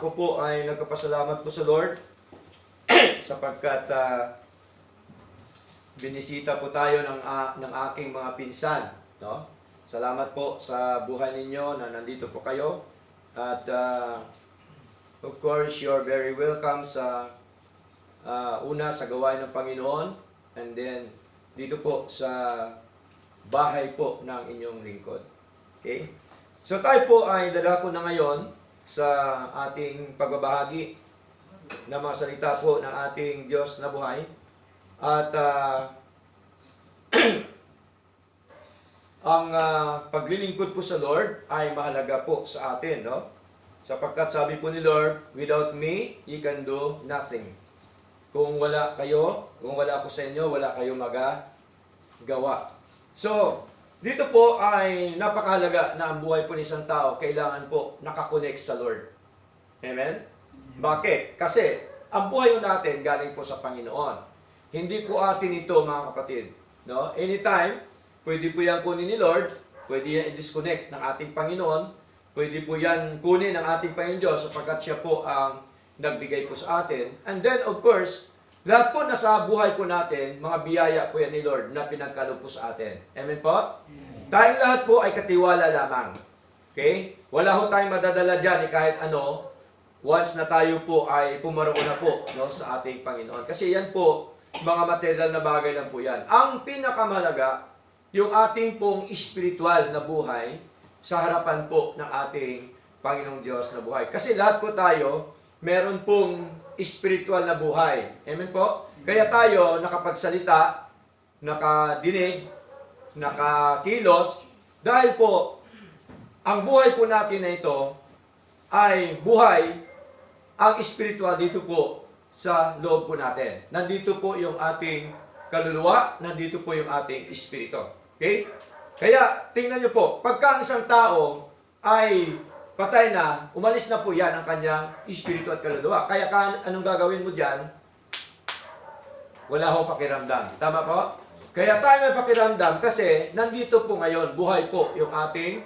ako po ay nagkapasalamat po sa Lord sapagkat binisita po tayo ng aking mga pinsan. No? Salamat po sa buhay ninyo na nandito po kayo. At of course, you're very welcome sa una sa gawain ng Panginoon, and then dito po sa bahay po ng inyong lingkod. Okay? So tayo po ay dadako na ngayon sa ating pagbabahagi ng mga salita po ng ating Diyos na buhay. At ang paglilingkod po sa Lord ay mahalaga po sa atin, no? Sapagkat sabi po ni Lord, without me, you can do nothing. Kung wala kayo, kung wala ako sa inyo, wala kayo magagawa. So, dito po ay napakahalaga na ang buhay po ng isang tao kailangan po nakakonect sa Lord. Amen? Bakit? Kasi ang buhay natin galing po sa Panginoon. Hindi po atin ito, mga kapatid. No? Anytime, pwede po yan kunin ni Lord, pwede yan i-disconnect ng ating Panginoon, pwede po yan kunin ng ating Panginoon Diyos sapagkat siya po ang nagbigay po sa atin. And then, of course, lahat po nasa buhay po natin, mga biyaya po yan ni Lord na pinagkaloob po sa atin. Amen po? Tayong lahat po ay katiwala lamang. Okay? Wala ho tayong madadala dyan kahit ano, once na tayo po ay pumaroon na po, no, sa ating Panginoon. Kasi yan po, mga material na bagay lang po yan. Ang pinakamahalaga, yung ating pong spiritual na buhay sa harapan po ng ating Panginoong Diyos na buhay. Kasi lahat po tayo, meron pong spiritual na buhay. Amen po? Kaya tayo nakapagsalita, nakadinig, nakakilos, dahil po, ang buhay po natin na ito ay buhay, ang spiritual dito po sa loob po natin. Nandito po yung ating kaluluwa, nandito po yung ating espiritu. Okay? Kaya, tingnan nyo po, pagka ang isang tao ay patay na, umalis na po yan ang kanyang espiritu at kaluluwa. Kaya anong gagawin mo dyan? Wala ho pakiramdam. Tama po? Kaya tayo may pakiramdam kasi nandito po ngayon, buhay po yung ating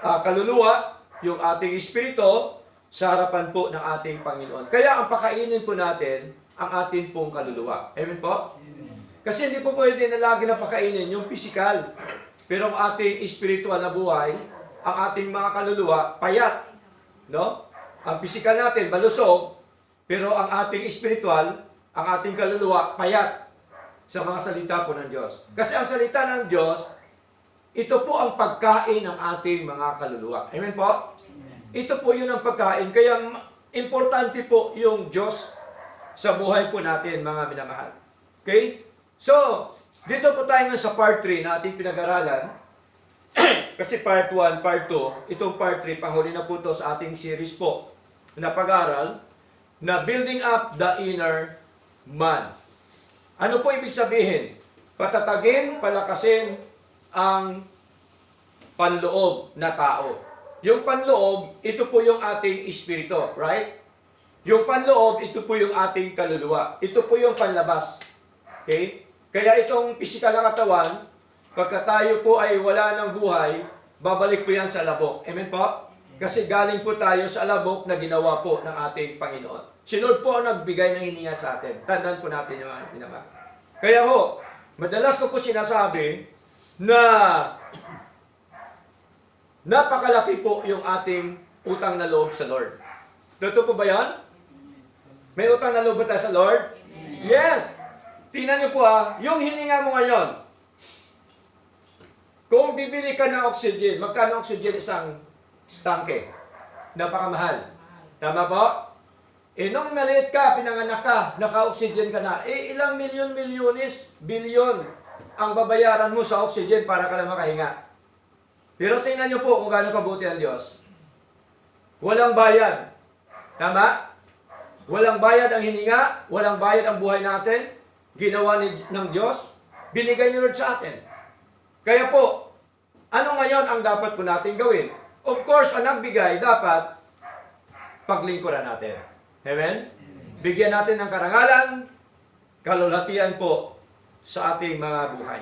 kaluluwa, yung ating espiritu sa harapan po ng ating Panginoon. Kaya ang pakainin po natin ang ating pong kaluluwa. Amen po? Kasi hindi po pwede na lagi na pakainin yung physical. Pero ang ating spiritual na buhay, ang ating mga kaluluwa, payat. No? Ang physical natin, malusog. Pero ang ating spiritual, ang ating kaluluwa, payat. Sa mga salita po ng Diyos. Kasi ang salita ng Diyos, ito po ang pagkain ng ating mga kaluluwa. Amen po? Ito po yun ang pagkain. Kaya importante po yung Diyos sa buhay po natin, mga minamahal. Okay? So, dito po tayo nga sa part 3 na ating pinag-aralan. Kasi part 1, part 2, itong part 3, panghuli na po ito sa ating series po na pag-aral na building up the inner man. Ano po ibig sabihin? Patatagin, palakasin ang panloob na tao. Yung panloob, ito po yung ating espiritu, right? Yung panloob, ito po yung ating kaluluwa. Ito po yung panlabas. Okay? Kaya itong pisikal na katawan, pagka tayo po ay wala ng buhay, babalik po yan sa labok. Amen po? Kasi galing po tayo sa labok na ginawa po ng ating Panginoon. Si Lord po ang nagbigay ng hininga sa atin. Tandaan po natin yung mga pinaka. Kaya ho, madalas ko po sinasabi na napakalaki po yung ating utang na loob sa Lord. Totoo po ba yan? May utang na loob ba tayo sa Lord? Yes! Tingnan niyo po yung hininga mo ngayon. Kung bibili ka ng oxygen, magkano oxygen isang tangke? Napakamahal. Tama po? Nung maliit ka, pinanganak ka, naka-oxygen ka na, ilang milyon-milyones, bilyon ang babayaran mo sa oxygen para ka lang makahinga. Pero tingnan niyo po kung gaano kabuti ang Diyos. Walang bayad. Tama? Walang bayad ang hininga, walang bayad ang buhay natin, ginawa ng Diyos, binigay ni Lord sa atin. Kaya po, ano ngayon ang dapat po natin gawin? Of course, ang nagbigay, dapat paglingkuran natin. Amen? Bigyan natin ng karangalan, kalulatian po sa ating mga buhay.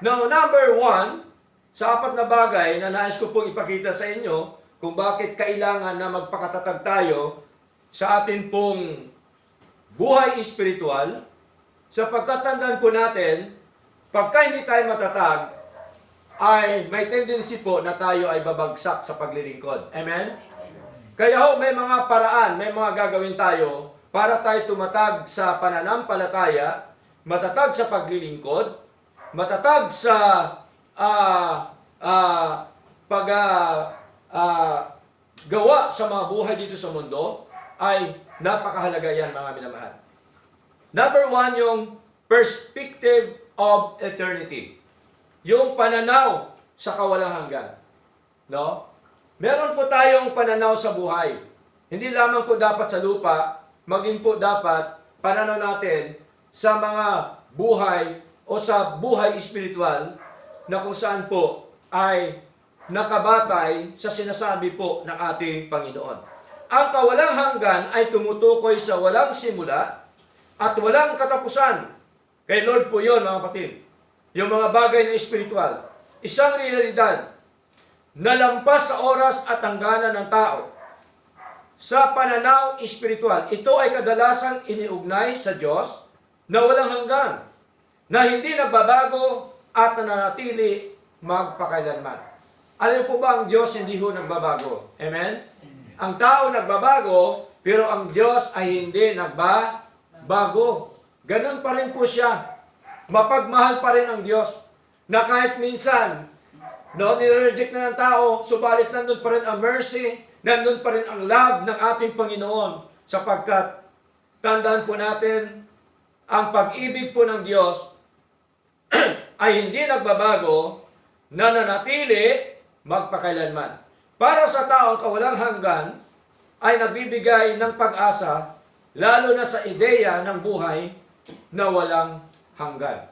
Now, number 1, sa 4 na bagay na nais ko pong ipakita sa inyo, kung bakit kailangan na magpakatatag tayo sa atin pong buhay espiritual, sapagkat tandaan po natin, pagka hindi tayo matatag, ay may tendency po na tayo ay babagsak sa paglilingkod. Amen? Kaya ho, may mga paraan, may mga gagawin tayo para tayo tumatag sa pananampalataya, matatag sa paglilingkod, matatag sa gawa sa mga buhay dito sa mundo, ay napakahalaga yan, mga minamahal. Number 1, yung perspective of eternity. Yung pananaw sa kawalang hanggan. No? Meron po tayong pananaw sa buhay. Hindi lamang po dapat sa lupa, maging po dapat pananaw natin sa mga buhay o sa buhay espiritual na kung saan po ay nakabatay sa sinasabi po ng ating Panginoon. Ang kawalang hanggan ay tumutukoy sa walang simula at walang katapusan. Kay Lord po yun, mga kapatid. Yung mga bagay na espiritual. Isang realidad na lampas sa oras at hangganan ng tao. Sa pananaw espiritual, ito ay kadalasang iniugnay sa Diyos na walang hanggan, na hindi nagbabago at nananatili magpakailanman. Alam po ba ang Diyos hindi ho nagbabago? Amen? Ang tao nagbabago, pero ang Diyos ay hindi nagbabago. Ganun pa rin po siya. Mapagmahal pa rin ang Diyos. Na kahit minsan, nire-reject na ng tao, subalit nandun pa rin ang mercy, nandun pa rin ang love ng ating Panginoon. Sapagkat, tandaan po natin, ang pag-ibig po ng Diyos ay hindi nagbabago, nananatili magpakailanman. Para sa taong kawalang hanggan, ay nagbibigay ng pag-asa, lalo na sa ideya ng buhay na walang hanggan.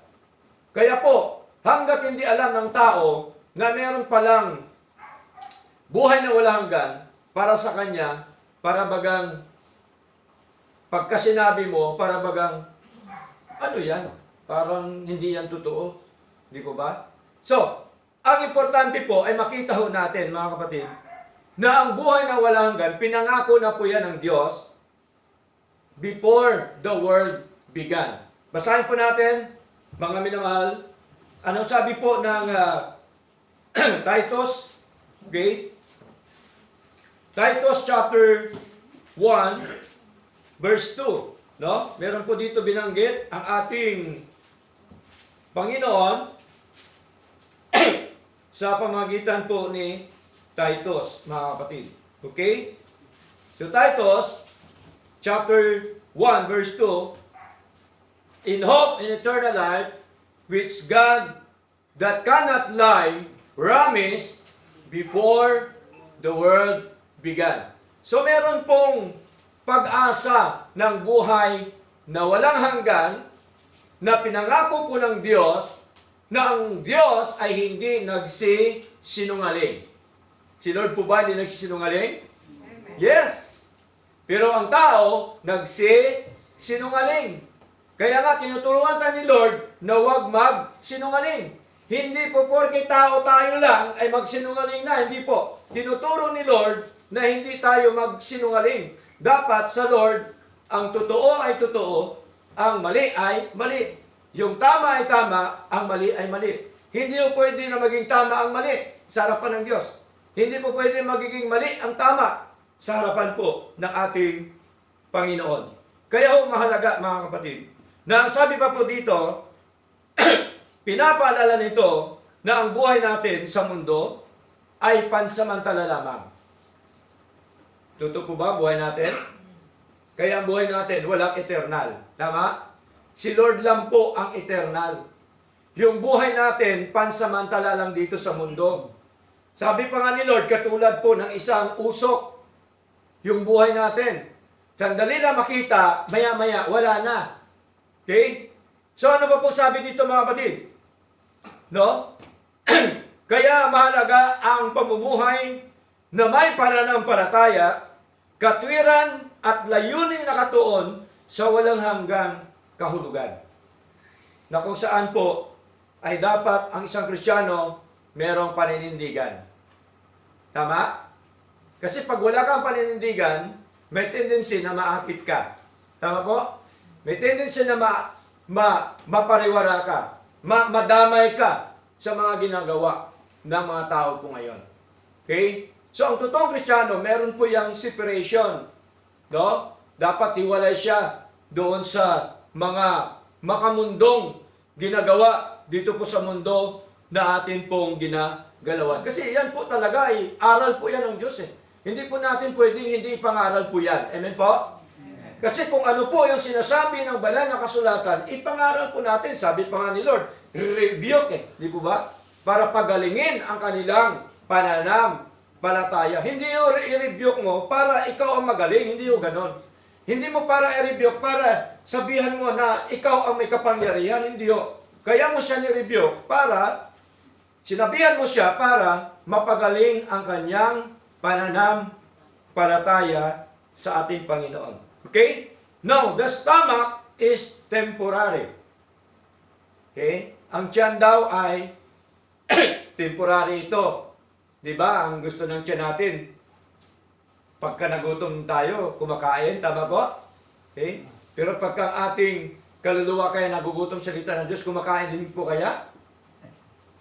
Kaya po, hanggat hindi alam ng tao na meron palang buhay na walang hanggan, para sa kanya, para bagang, pagka sinabi mo, para bagang, ano yan? Parang hindi yan totoo. Hindi ko ba? So, ang importante po ay makita ho natin, mga kapatid, na ang buhay na walang hanggan, pinangako na po yan ng Diyos before the world began. Basahin po natin, mga minamahal, anong sabi po ng Titus, okay? Titus chapter 1, verse 2. No? Meron po dito binanggit ang ating Panginoon sa pamagitan po ni Titus, mga kapatid. Okay? So Titus chapter 1, verse 2, in hope and eternal life, which God that cannot lie promised before the world began. So meron pong pag-asa ng buhay na walang hanggan na pinangako po ng Diyos na ang Diyos ay hindi nagsisinungaling. Si Lord po ba hindi nagsisinungaling? Yes. Pero ang tao nagsisinungaling. Kaya nga, tinuturuan tayo ni Lord na huwag magsinungaling. Hindi po porke tao tayo lang ay magsinungaling na. Hindi po. Tinuturo ni Lord na hindi tayo magsinungaling. Dapat sa Lord, ang totoo ay totoo, ang mali ay mali. Yung tama ay tama, ang mali ay mali. Hindi po pwede na maging tama ang mali sa harapan ng Diyos. Hindi po pwede magiging mali ang tama sa harapan po ng ating Panginoon. Kaya ho mahalaga, mga kapatid, na ang sabi pa po dito, pinapaalala nito na ang buhay natin sa mundo ay pansamantala lamang. Totoo po ba buhay natin? Kaya ang buhay natin walang eternal. Tama? Si Lord lang po ang eternal. Yung buhay natin pansamantala lang dito sa mundo. Sabi pa nga ni Lord, katulad po ng isang usok, yung buhay natin. Sandali lang makita, maya-maya, wala na. Okay? So ano ba po sabi dito, mga kapatid? No? Kaya mahalaga ang pamumuhay na may pananampalataya, katwiran at layuning nakatuon sa walang hanggang kahulugan. Na kung saan po ay dapat ang isang Kristiyano merong paninindigan. Tama? Kasi pag wala kang paninindigan, may tendency na maakit ka. Tama po? May tendency na mapariwara ka, madamay ka sa mga ginagawa ng mga tao po ngayon. Okay? So, ang totoong Kristiyano, meron po yung separation. No? Dapat hiwalay siya doon sa mga makamundong ginagawa dito po sa mundo na atin pong ginagalawan. Kasi yan po talaga ay aral po yan ng Diyos eh. Hindi po natin pwedeng hindi ipangaral po yan. Amen po? Kasi kung ano po yung sinasabi ng banal na kasulatan, ipangaral po natin. Sabi pa nga ni Lord, rebuke eh. Di po ba? Para pagalingin ang kanilang pananampalataya. Hindi yung i-rebuke mo para ikaw ang magaling. Hindi yung ganon. Hindi mo para i-rebuke para sabihan mo na ikaw ang may kapangyarihan. Hindi yung. Kaya mo siya ni-rebuke para, sinabihan mo siya para mapagaling ang kanyang pananampalataya sa ating Panginoon. Okay? Now, the stomach is temporary. Okay? Ang tiyan daw ay temporary ito. Diba? Ang gusto ng tiyan natin, pagka nagutom tayo, kumakain, tama po? Okay? Pero pagka ating kaluluwa kaya nagugutom sa salita ng Diyos, kumakain din po kaya?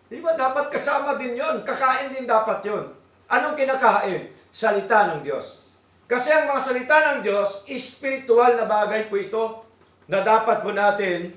Diba? Dapat kasama din yon. Kakain din dapat yon. Anong kinakain? Salita ng Diyos. Kasi ang mga salita ng Diyos, spiritual na bagay po ito na dapat po natin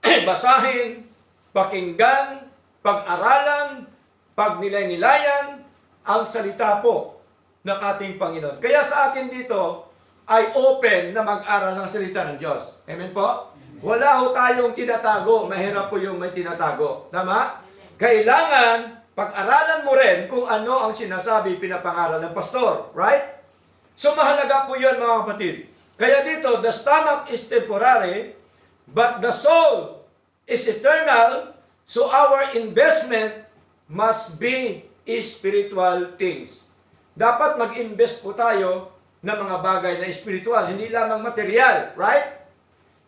basahin, pakinggan, pag-aralan, pagnilay-nilayan ang salita po ng ating Panginoon. Kaya sa atin dito ay open na mag-aral ng salita ng Diyos. Amen po? Wala ho tayong tinatago. Mahirap po yung may tinatago. Tama? Kailangan pag-aralan mo rin kung ano ang sinasabi pinapangaral ng pastor. Right? So mahalaga po yun mga kapatid. Kaya dito, the stomach is temporary, but the soul is eternal, so our investment must be spiritual things. Dapat mag-invest po tayo ng mga bagay na spiritual, hindi lamang material. Right?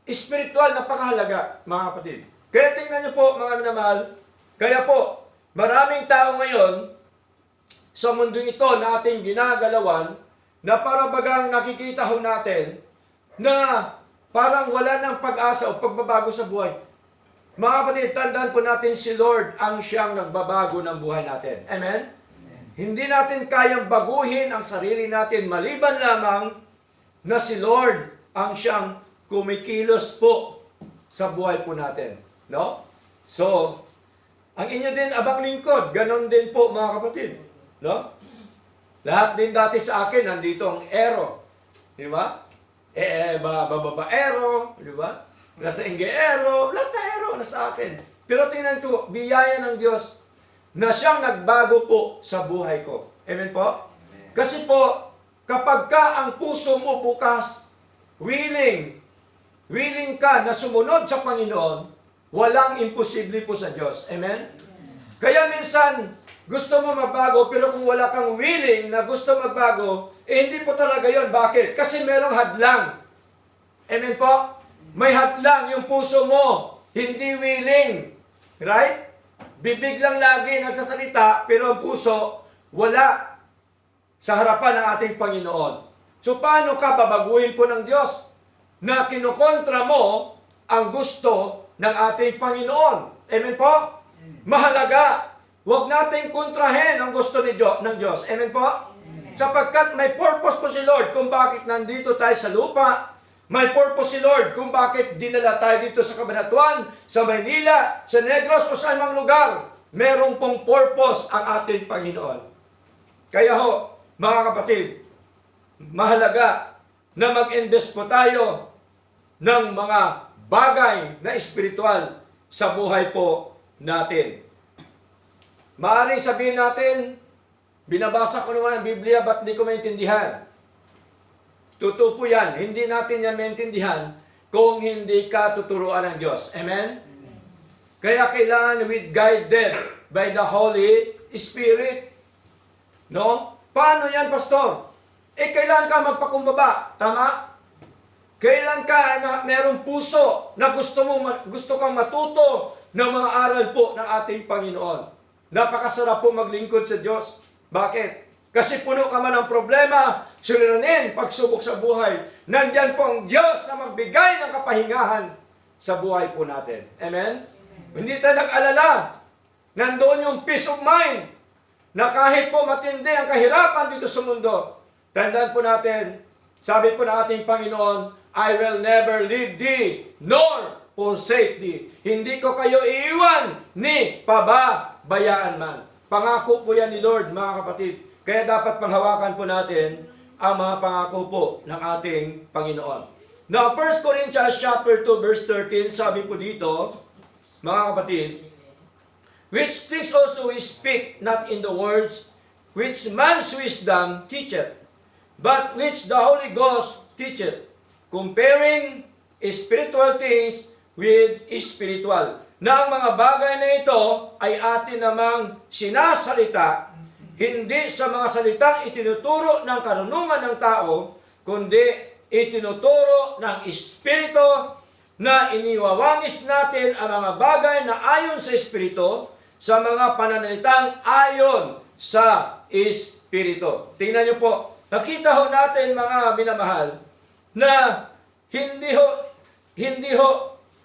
Spiritual, napakahalaga mga kapatid. Kaya tingnan niyo po mga minamahal, kaya po, maraming tao ngayon sa mundong ito na ating ginagalawan na para bagang nakikita ho natin na parang wala ng pag-asa o pagbabago sa buhay. Mga kapatid, tandaan po natin si Lord ang siyang nagbabago ng buhay natin. Amen? Hindi natin kayang baguhin ang sarili natin maliban lamang na si Lord ang siyang kumikilos po sa buhay po natin. No? So, ang inyo din abang lingkod, ganon din po mga kapatid. No? Lahat din dati sa akin, nandito ang ero. Di ba? Babaero, di ba? Nasa Ingeero, lahat na ero nasa akin. Pero tingnan ko, biyaya ng Diyos na siyang nagbago po sa buhay ko. Amen po? Kasi po, kapag ka ang puso mo bukas, willing ka na sumunod sa Panginoon, walang imposible po sa Diyos. Amen? Kaya minsan, gusto mo magbago, pero kung wala kang willing na gusto magbago, hindi po talaga yon. Bakit? Kasi merong hadlang. Amen po? May hadlang yung puso mo. Hindi willing. Right? Bibig lang lagi nagsasalita, pero ang puso, wala sa harapan ng ating Panginoon. So, paano ka babaguhin po ng Diyos na kinukontra mo ang gusto ng ating Panginoon? Amen po? Mahalaga. Huwag nating kontrahin ang gusto ng Diyos. Amen po? Sapagkat may purpose po si Lord kung bakit nandito tayo sa lupa. May purpose si Lord kung bakit dinala tayo dito sa Cabanatuan, sa Maynila, sa Negros o sa anumang lugar. Merong pong purpose ang ating Panginoon. Kaya ho, mga kapatid, mahalaga na mag-invest po tayo ng mga bagay na espiritual sa buhay po natin. Maaring sabihin natin, binabasa ko naman ang Biblia, ba't di ko maintindihan? Totoo po yan. Hindi natin yan maintindihan kung hindi ka tuturuan ng Diyos. Amen? Kaya kailangan guided by the Holy Spirit. No? Paano yan, Pastor? Kailangan ka magpakumbaba. Tama? Kailan ka na merong puso na gusto kang matuto ng mga aral po ng ating Panginoon. Napakasarap po maglingkod sa Diyos. Bakit? Kasi puno ka man ng problema, suliranin, pagsubok sa buhay. Nandyan po ang Diyos na magbigay ng kapahingahan sa buhay po natin. Amen? Hindi tayo nag-alala. Nandoon yung peace of mind na kahit po matindi ang kahirapan dito sa mundo, tandaan po natin, sabi po ng ating Panginoon, I will never leave thee, nor forsake thee. Hindi ko kayo iiwan, ni pababayaan man. Pangako po yan ni Lord, mga kapatid. Kaya dapat panghawakan po natin ang mga pangako po ng ating Panginoon. Now, 1 Corinthians chapter 2, verse 13, sabi po dito, mga kapatid, which things also we speak, not in the words which man's wisdom teacheth, but which the Holy Ghost teacheth, comparing spiritual things with spiritual. Na ang mga bagay na ito ay atin namang sinasalita, hindi sa mga salitang itinuturo ng karunungan ng tao, kundi itinuturo ng Espiritu, na iniwawangis natin ang mga bagay na ayon sa Espiritu, sa mga pananalitang ayon sa Espiritu. Tingnan niyo po, nakita ho natin mga minamahal, na hindi ho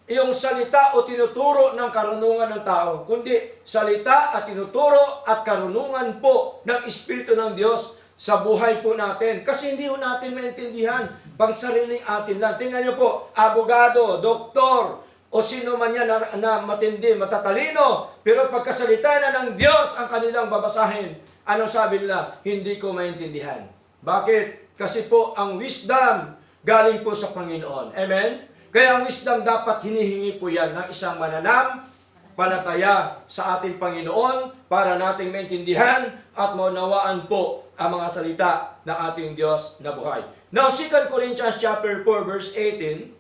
yung salita o tinuturo ng karunungan ng tao, kundi salita at tinuturo at karunungan po ng Espiritu ng Diyos sa buhay po natin. Kasi hindi ho natin maintindihan pang sariling atin lang. Tingnan niyo po, abogado, doktor, o sino man yan na matindi, matatalino, pero pagkasalita na ng Diyos ang kanilang babasahin, anong sabi nila? Hindi ko maintindihan. Bakit? Kasi po ang wisdom galing po sa Panginoon. Amen? Kaya ang wisdom dapat hinihingi po yan ng isang mananampalataya sa ating Panginoon para nating maintindihan at maunawaan po ang mga salita ng ating Diyos na buhay. Now, 2 Corinthians chapter 4, verse 18,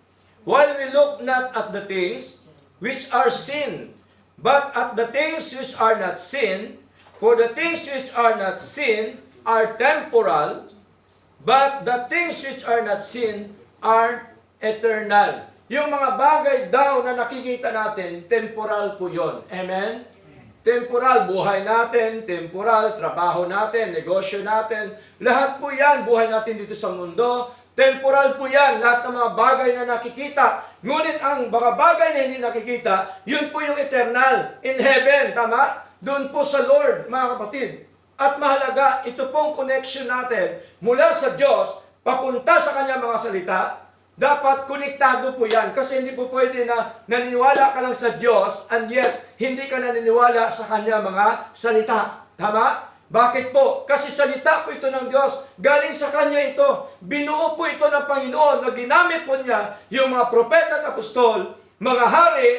while we look not at the things which are sin, but at the things which are not sin, for the things which are not sin are temporal, but the things which are not sin are eternal. Yung mga bagay daw na nakikita natin, temporal po yun. Amen? Temporal, buhay natin, temporal, trabaho natin, negosyo natin, lahat po yan, buhay natin dito sa mundo, temporal po yan, lahat ng mga bagay na nakikita. Ngunit ang mga bagay na hindi nakikita, yun po yung eternal, in heaven, tama? Doon po sa Lord, mga kapatid. At mahalaga, ito pong connection natin mula sa Diyos, papunta sa Kanyang mga salita, dapat konektado po yan. Kasi hindi po pwede na naniniwala ka lang sa Diyos and yet hindi ka naniniwala sa Kanyang mga salita. Tama? Bakit po? Kasi salita po ito ng Diyos. Galing sa Kanya ito. Binuo po ito ng Panginoon na ginamit po niya yung mga propeta at apostol, mga hari,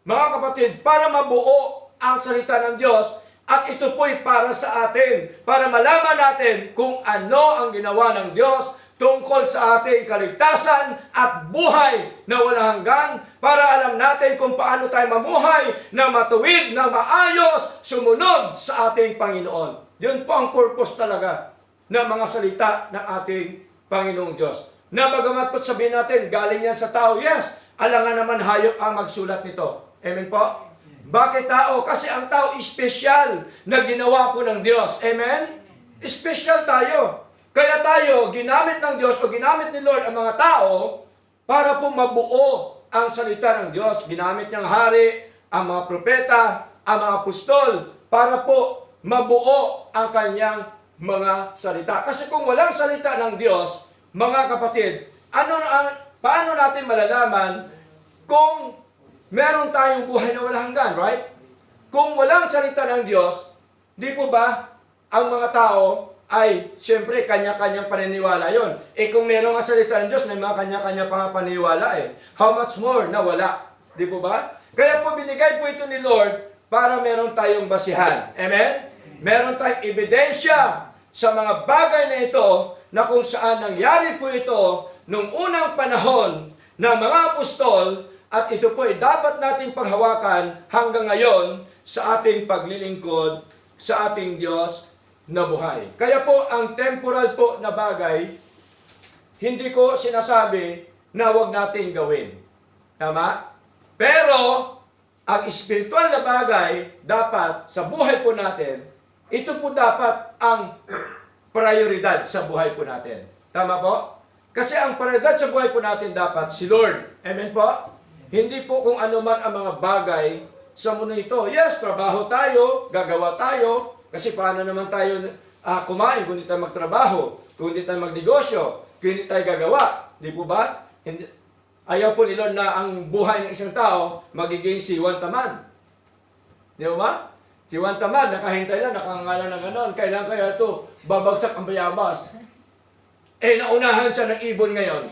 mga kapatid, para mabuo ang salita ng Diyos. At ito po'y para sa atin. Para malaman natin kung ano ang ginawa ng Diyos tungkol sa ating kaligtasan at buhay na walang hanggan, para alam natin kung paano tayo mamuhay na matuwid, na maayos, sumunod sa ating Panginoon. Yun po ang purpose talaga ng mga salita ng ating Panginoong Diyos. Na bagamat po sabihin natin, galing yan sa tao, yes, alangan naman hayop ang magsulat nito. Amen po? Bakit tao? Kasi ang tao special na ginawa po ng Diyos. Amen? Special tayo. Kaya tayo, ginamit ng Diyos o ginamit ni Lord ang mga tao para po mabuo ang salita ng Diyos. Ginamit niyang hari, ang mga propeta, ang mga apostol, para po mabuo ang kanyang mga salita. Kasi kung walang salita ng Diyos, mga kapatid, paano natin malalaman kung meron tayong buhay na walang hanggan, right? Kung walang salita ng Diyos, di po ba ang mga tao ay, siyempre, kanya-kanyang paniniwala yon. Kung meron nga salita ng Diyos, may mga kanya-kanya pang paniniwala How much more na wala? Di po ba? Kaya po, binigay po ito ni Lord para meron tayong basihan. Amen? Meron tayong ebidensya sa mga bagay na ito na kung saan nangyari po ito nung unang panahon ng mga apostol at ito po ay dapat nating paghawakan hanggang ngayon sa ating paglilingkod sa ating Diyos na buhay. Kaya po, ang temporal po na bagay, hindi ko sinasabi na huwag nating gawin. Tama? Pero, ang espiritual na bagay, dapat, sa buhay po natin, ito po dapat ang prioridad sa buhay po natin. Tama po? Kasi ang prioridad sa buhay po natin dapat si Lord. Amen po? Hindi po kung ano man ang mga bagay sa mundo ito. Yes, trabaho tayo, gagawa tayo, kasi paano naman tayo kumain kung hindi tayo magtrabaho, kung hindi tayo magnegosyo, kung hindi tayo gagawa. Di po ba? Ayaw po ni Lord na ang buhay ng isang tao magiging si Juan Tamad. Di ba? Si Juan Tamad, nakahintay lang, nakangalan ng ganon. Kailan kaya ito? Babagsak ang bayabas. Naunahan siya ng ibon ngayon.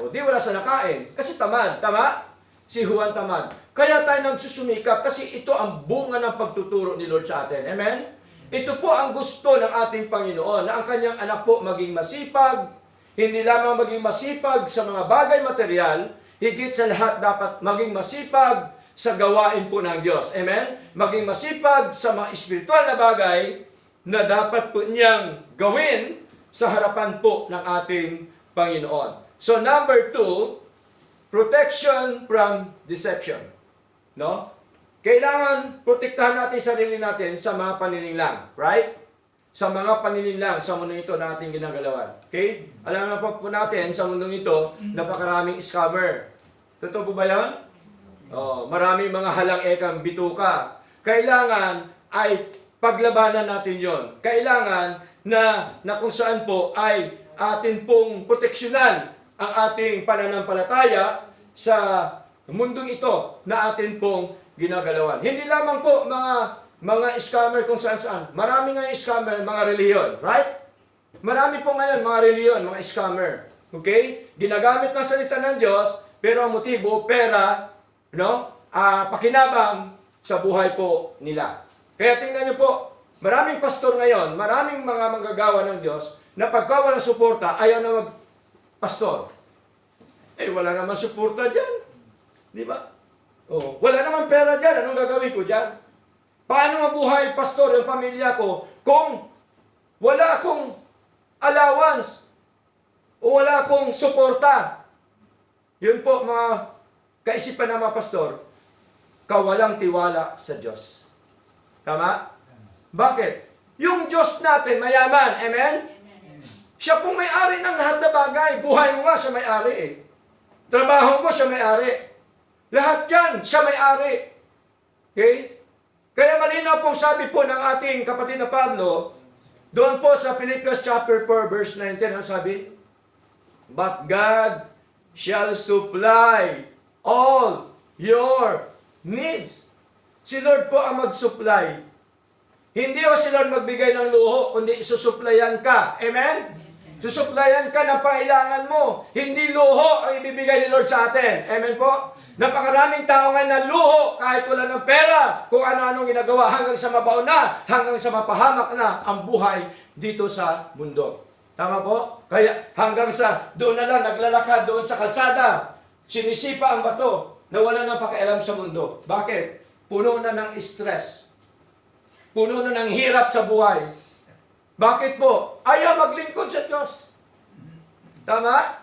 Di wala sa nakain. Kasi tamad. Tama? Si Juan Tamad. Kaya tayo nagsusumikap kasi ito ang bunga ng pagtuturo ni Lord sa atin. Amen? Ito po ang gusto ng ating Panginoon, na ang kanyang anak po maging masipag, hindi lamang maging masipag sa mga bagay material, higit sa lahat dapat maging masipag sa gawain po ng Diyos. Amen? Maging masipag sa mga espiritual na bagay na dapat po niyang gawin sa harapan po ng ating Panginoon. So number 2, protection from deception. No? Kailangan protektahan natin sarili natin sa mga panininlang. Right? Sa mga panininlang sa mundo ito na ating ginagalawan. Okay? Alam na po natin sa mundo ito, napakaraming scammer. Totoo po ba yan? Maraming mga halang-ekang bituka. Kailangan ay paglabanan natin yon. Kailangan na kung saan po ay atin pong proteksyonan ang ating pananampalataya sa mundong ito na atin pong ginagalawan. Hindi lamang po mga scammer kung saan-saan. Marami nga yung scammer, mga reliyon. Right? Marami po ngayon mga reliyon, mga scammer. Okay? Ginagamit ng salita ng Diyos, pero ang motibo, pera, pakinabang sa buhay po nila. Kaya tingnan niyo po, maraming pastor ngayon, maraming mga manggagawa ng Diyos, na pagka walang suporta, ayaw na mag-pastor. Wala naman suporta dyan. Di ba? Wala naman pera dyan. Anong gagawin ko dyan? Paano mabuhay, pastor, yung pamilya ko kung wala akong allowance o wala akong suporta? Yun po, mga kaisipan ng mga pastor, kawalang tiwala sa Diyos. Tama? Bakit? Yung Diyos natin, mayaman. Amen? Siya pong may-ari ng lahat na bagay. Buhay mo nga, siya may-ari eh. Trabaho mo, siya may-ari. Lahat yan, siya may-ari. Okay? Kaya malinaw pong sabi po ng ating kapatid na Pablo, doon po sa Philippians chapter 4, verse 19, ang sabi, but God shall supply all your needs. Si Lord po ang mag-supply. Hindi o si Lord magbigay ng luho, kundi susuplayan ka. Amen? Susuplayan ka ng pangailangan mo. Hindi luho ang ibibigay ni Lord sa atin. Amen po? Napakaraming tao ngayon na luho kahit wala ng pera, kung ano-anong ginagawa hanggang sa mabaon na, hanggang sa mapahamak na ang buhay dito sa mundo. Tama po? Kaya hanggang sa doon na lang naglalakad doon sa kalsada, sinisipa ang bato na wala nang pakialam sa mundo. Bakit? Puno na ng stress. Puno na ng hirap sa buhay. Bakit po? Ayaw maglingkod sa Diyos. Tama?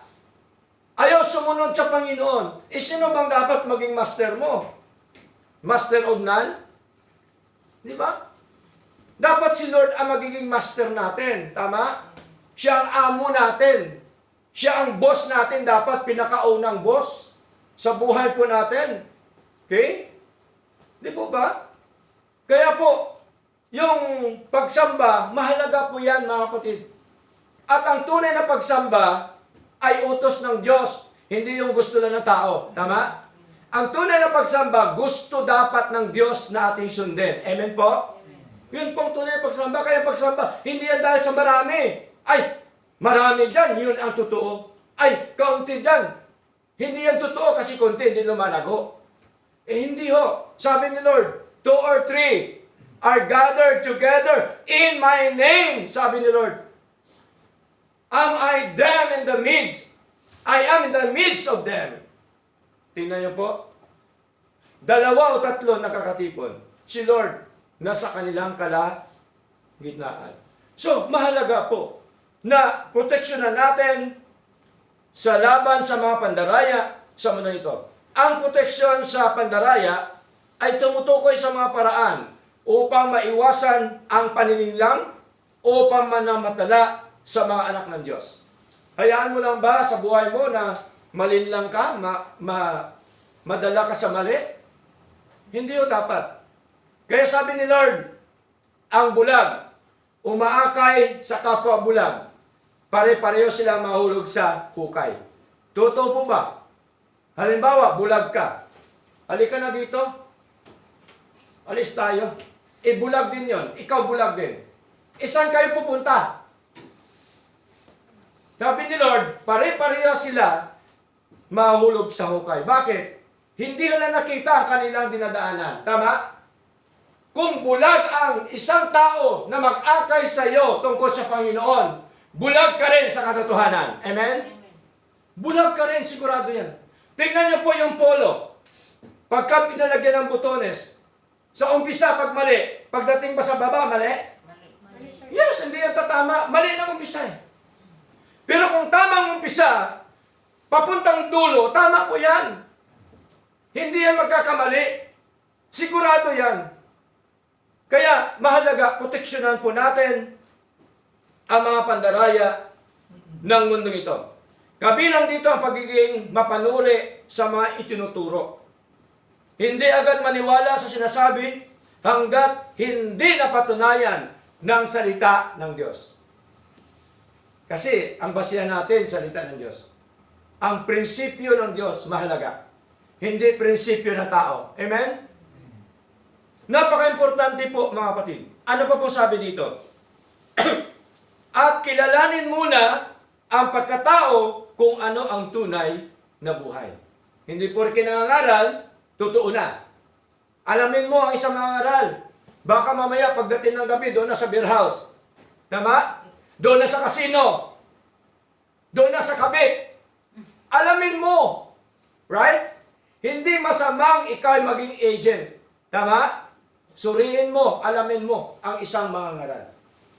Ayaw sumunod sa Panginoon. Sino bang dapat maging master mo? Master of none? Di ba? Dapat si Lord ang magiging master natin. Tama? Siya ang amo natin. Siya ang boss natin. Dapat pinakaunang boss sa buhay po natin. Okay? Di po ba? Kaya po, yung pagsamba, mahalaga po yan mga kapatid. At ang tunay na pagsamba ay utos ng Diyos, hindi yung gusto lang ng tao. Tama? Ang tunay na pagsamba, gusto dapat ng Diyos na ating sundin. Amen po? Yun pong tunay na pagsamba. Kaya pagsamba, hindi yan dahil sa marami. Ay, marami dyan, yun ang totoo. Ay, kaunti dyan. Hindi yan totoo kasi konti, hindi lumalago. Hindi ho. Sabi ni Lord, 2 or 3 are gathered together in my name. Sabi ni Lord, am I them in the midst? I am in the midst of them. Tingnan niyo po. 2 o 3 nakakatipon. Si Lord, nasa kanilang kalagitnaan. So, mahalaga po na proteksyonan natin sa laban sa mga pandaraya sa mundo ito. Ang proteksyon sa pandaraya ay tumutukoy sa mga paraan upang maiwasan ang panininglang, upang manamatala sa mga anak ng Diyos. Hayaan mo lang ba sa buhay mo na malinlang ka, madala ka sa mali? Hindi o dapat. Kaya sabi ni Lord, ang bulag, umaakay sa kapwa bulag. Pare-pareho silang mahulog sa hukay. Totoo po ba? Halimbawa, bulag ka. Halika na dito. Alis tayo. Bulag din yon. Ikaw bulag din. Saan kayo pupunta? Sabi ni Lord, pare-pareho sila mahulog sa hukay. Bakit? Hindi nila nakita ang kanilang dinadaanan. Tama? Kung bulag ang isang tao na mag-akay sa iyo tungkol sa Panginoon, bulag ka rin sa katotohanan. Amen? Bulag ka rin, sigurado yan. Tingnan niyo po yung polo. Pagka pinalagyan ng butones, sa umpisa pag mali, pagdating ba sa baba, mali? Yes, hindi yan tatama. Mali ng umpisa eh. Pero kung tamang umpisa, papuntang dulo, tama po yan. Hindi yan magkakamali. Sigurado yan. Kaya mahalaga, proteksyonan po natin ang mga pandaraya ng mundong ito. Kabilang dito ang pagiging mapanuri sa mga itinuturo. Hindi agad maniwala sa sinasabi hanggat hindi napatunayan ng salita ng Diyos. Kasi ang basihan natin, salita ng Diyos. Ang prinsipyo ng Diyos mahalaga. Hindi prinsipyo ng tao. Amen? Napaka-importante po mga kapatid. Ano pa po sabi dito? At kilalanin muna ang pagkatao kung ano ang tunay na buhay. Hindi porke nangangaral, totoo na. Alamin mo ang isang nangangaral. Baka mamaya pagdating ng gabi, doon na sa beer house. Tama? Doon na sa casino. Doon na sa kabit. Alamin mo. Right? Hindi masamang ikaw maging agent. Tama? Suriin mo, alamin mo ang isang mangangaral.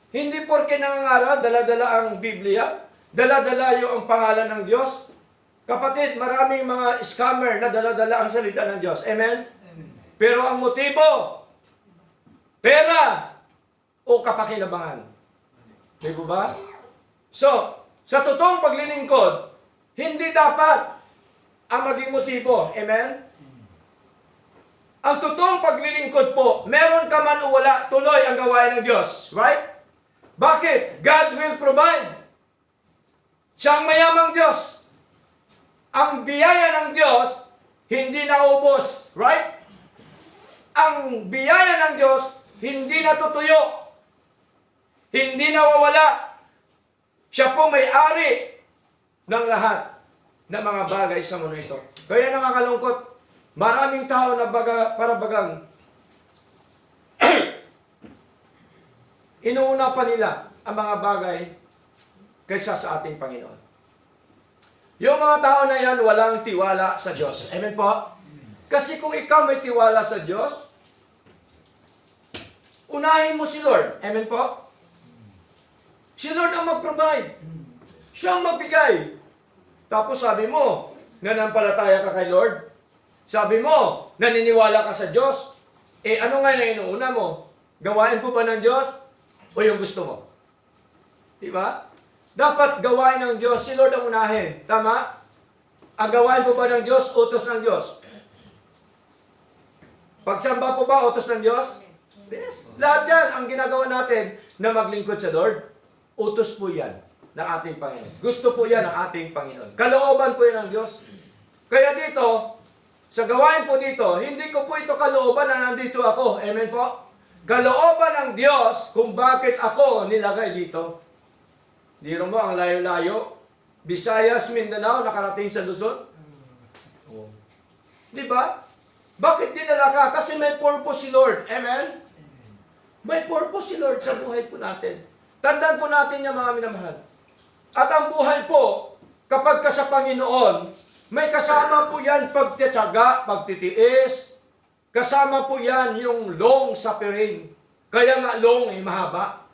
Hindi porke nangangaral, dala-dala ang Biblia, dala-dala yung pangalan ng Diyos. Kapatid, maraming mga scammer na dala-dala ang salita ng Diyos. Amen? Pero ang motibo, pera o kapakinabangan. Di ba? So, sa totoong paglilingkod, hindi dapat ang maging motibo. Amen? Ang totoong paglilingkod po, meron ka man o wala, tuloy ang gawain ng Diyos. Right? Bakit? God will provide. Siya ang mayamang Diyos. Ang biyaya ng Diyos, hindi naubos. Right? Ang biyaya ng Diyos, hindi natutuyo. Hindi nawawala. Siya po may-ari ng lahat ng mga bagay sa mundo ito. Kaya nakakalungkot, maraming tao na parabagang inuuna pa nila ang mga bagay kaysa sa ating Panginoon. Yung mga tao na yan, walang tiwala sa Diyos. Amen po? Kasi kung ikaw may tiwala sa Diyos, unahin mo si Lord. Amen po? Si Lord ang mag-provide. Siya ang magbigay. Tapos sabi mo, nanampalataya ka kay Lord. Sabi mo, naniniwala ka sa Diyos. Ano nga yung inuuna mo? Gawain po ba ng Diyos? O yung gusto mo? Diba? Dapat gawain ng Diyos, si Lord ang unahin. Tama? Ang gawain po ba ng Diyos? Utos ng Diyos. Pagsamba po ba? Utos ng Diyos? Yes. Lahat yan, ang ginagawa natin na maglingkod sa Lord, utos po yan ng ating Panginoon. Gusto po yan ng ating Panginoon. Kalooban po yan ng Diyos. Kaya dito, sa gawain po dito, hindi ko po ito kalooban na nandito ako. Amen po? Kalooban ng Diyos kung bakit ako nilagay dito. Diro mo, ang layo-layo. Visayas, Mindanao, nakarating sa Luzon. Di ba? Bakit dinala ka? Kasi may purpose si Lord. Amen? May purpose si Lord sa buhay po natin. Tandaan po natin yung mga minamahal. At ang buhay po, kapag ka sa Panginoon, may kasama po yan pagtitiyaga, pagtitiis. Kasama po yan yung long suffering. Kaya nga long mahaba.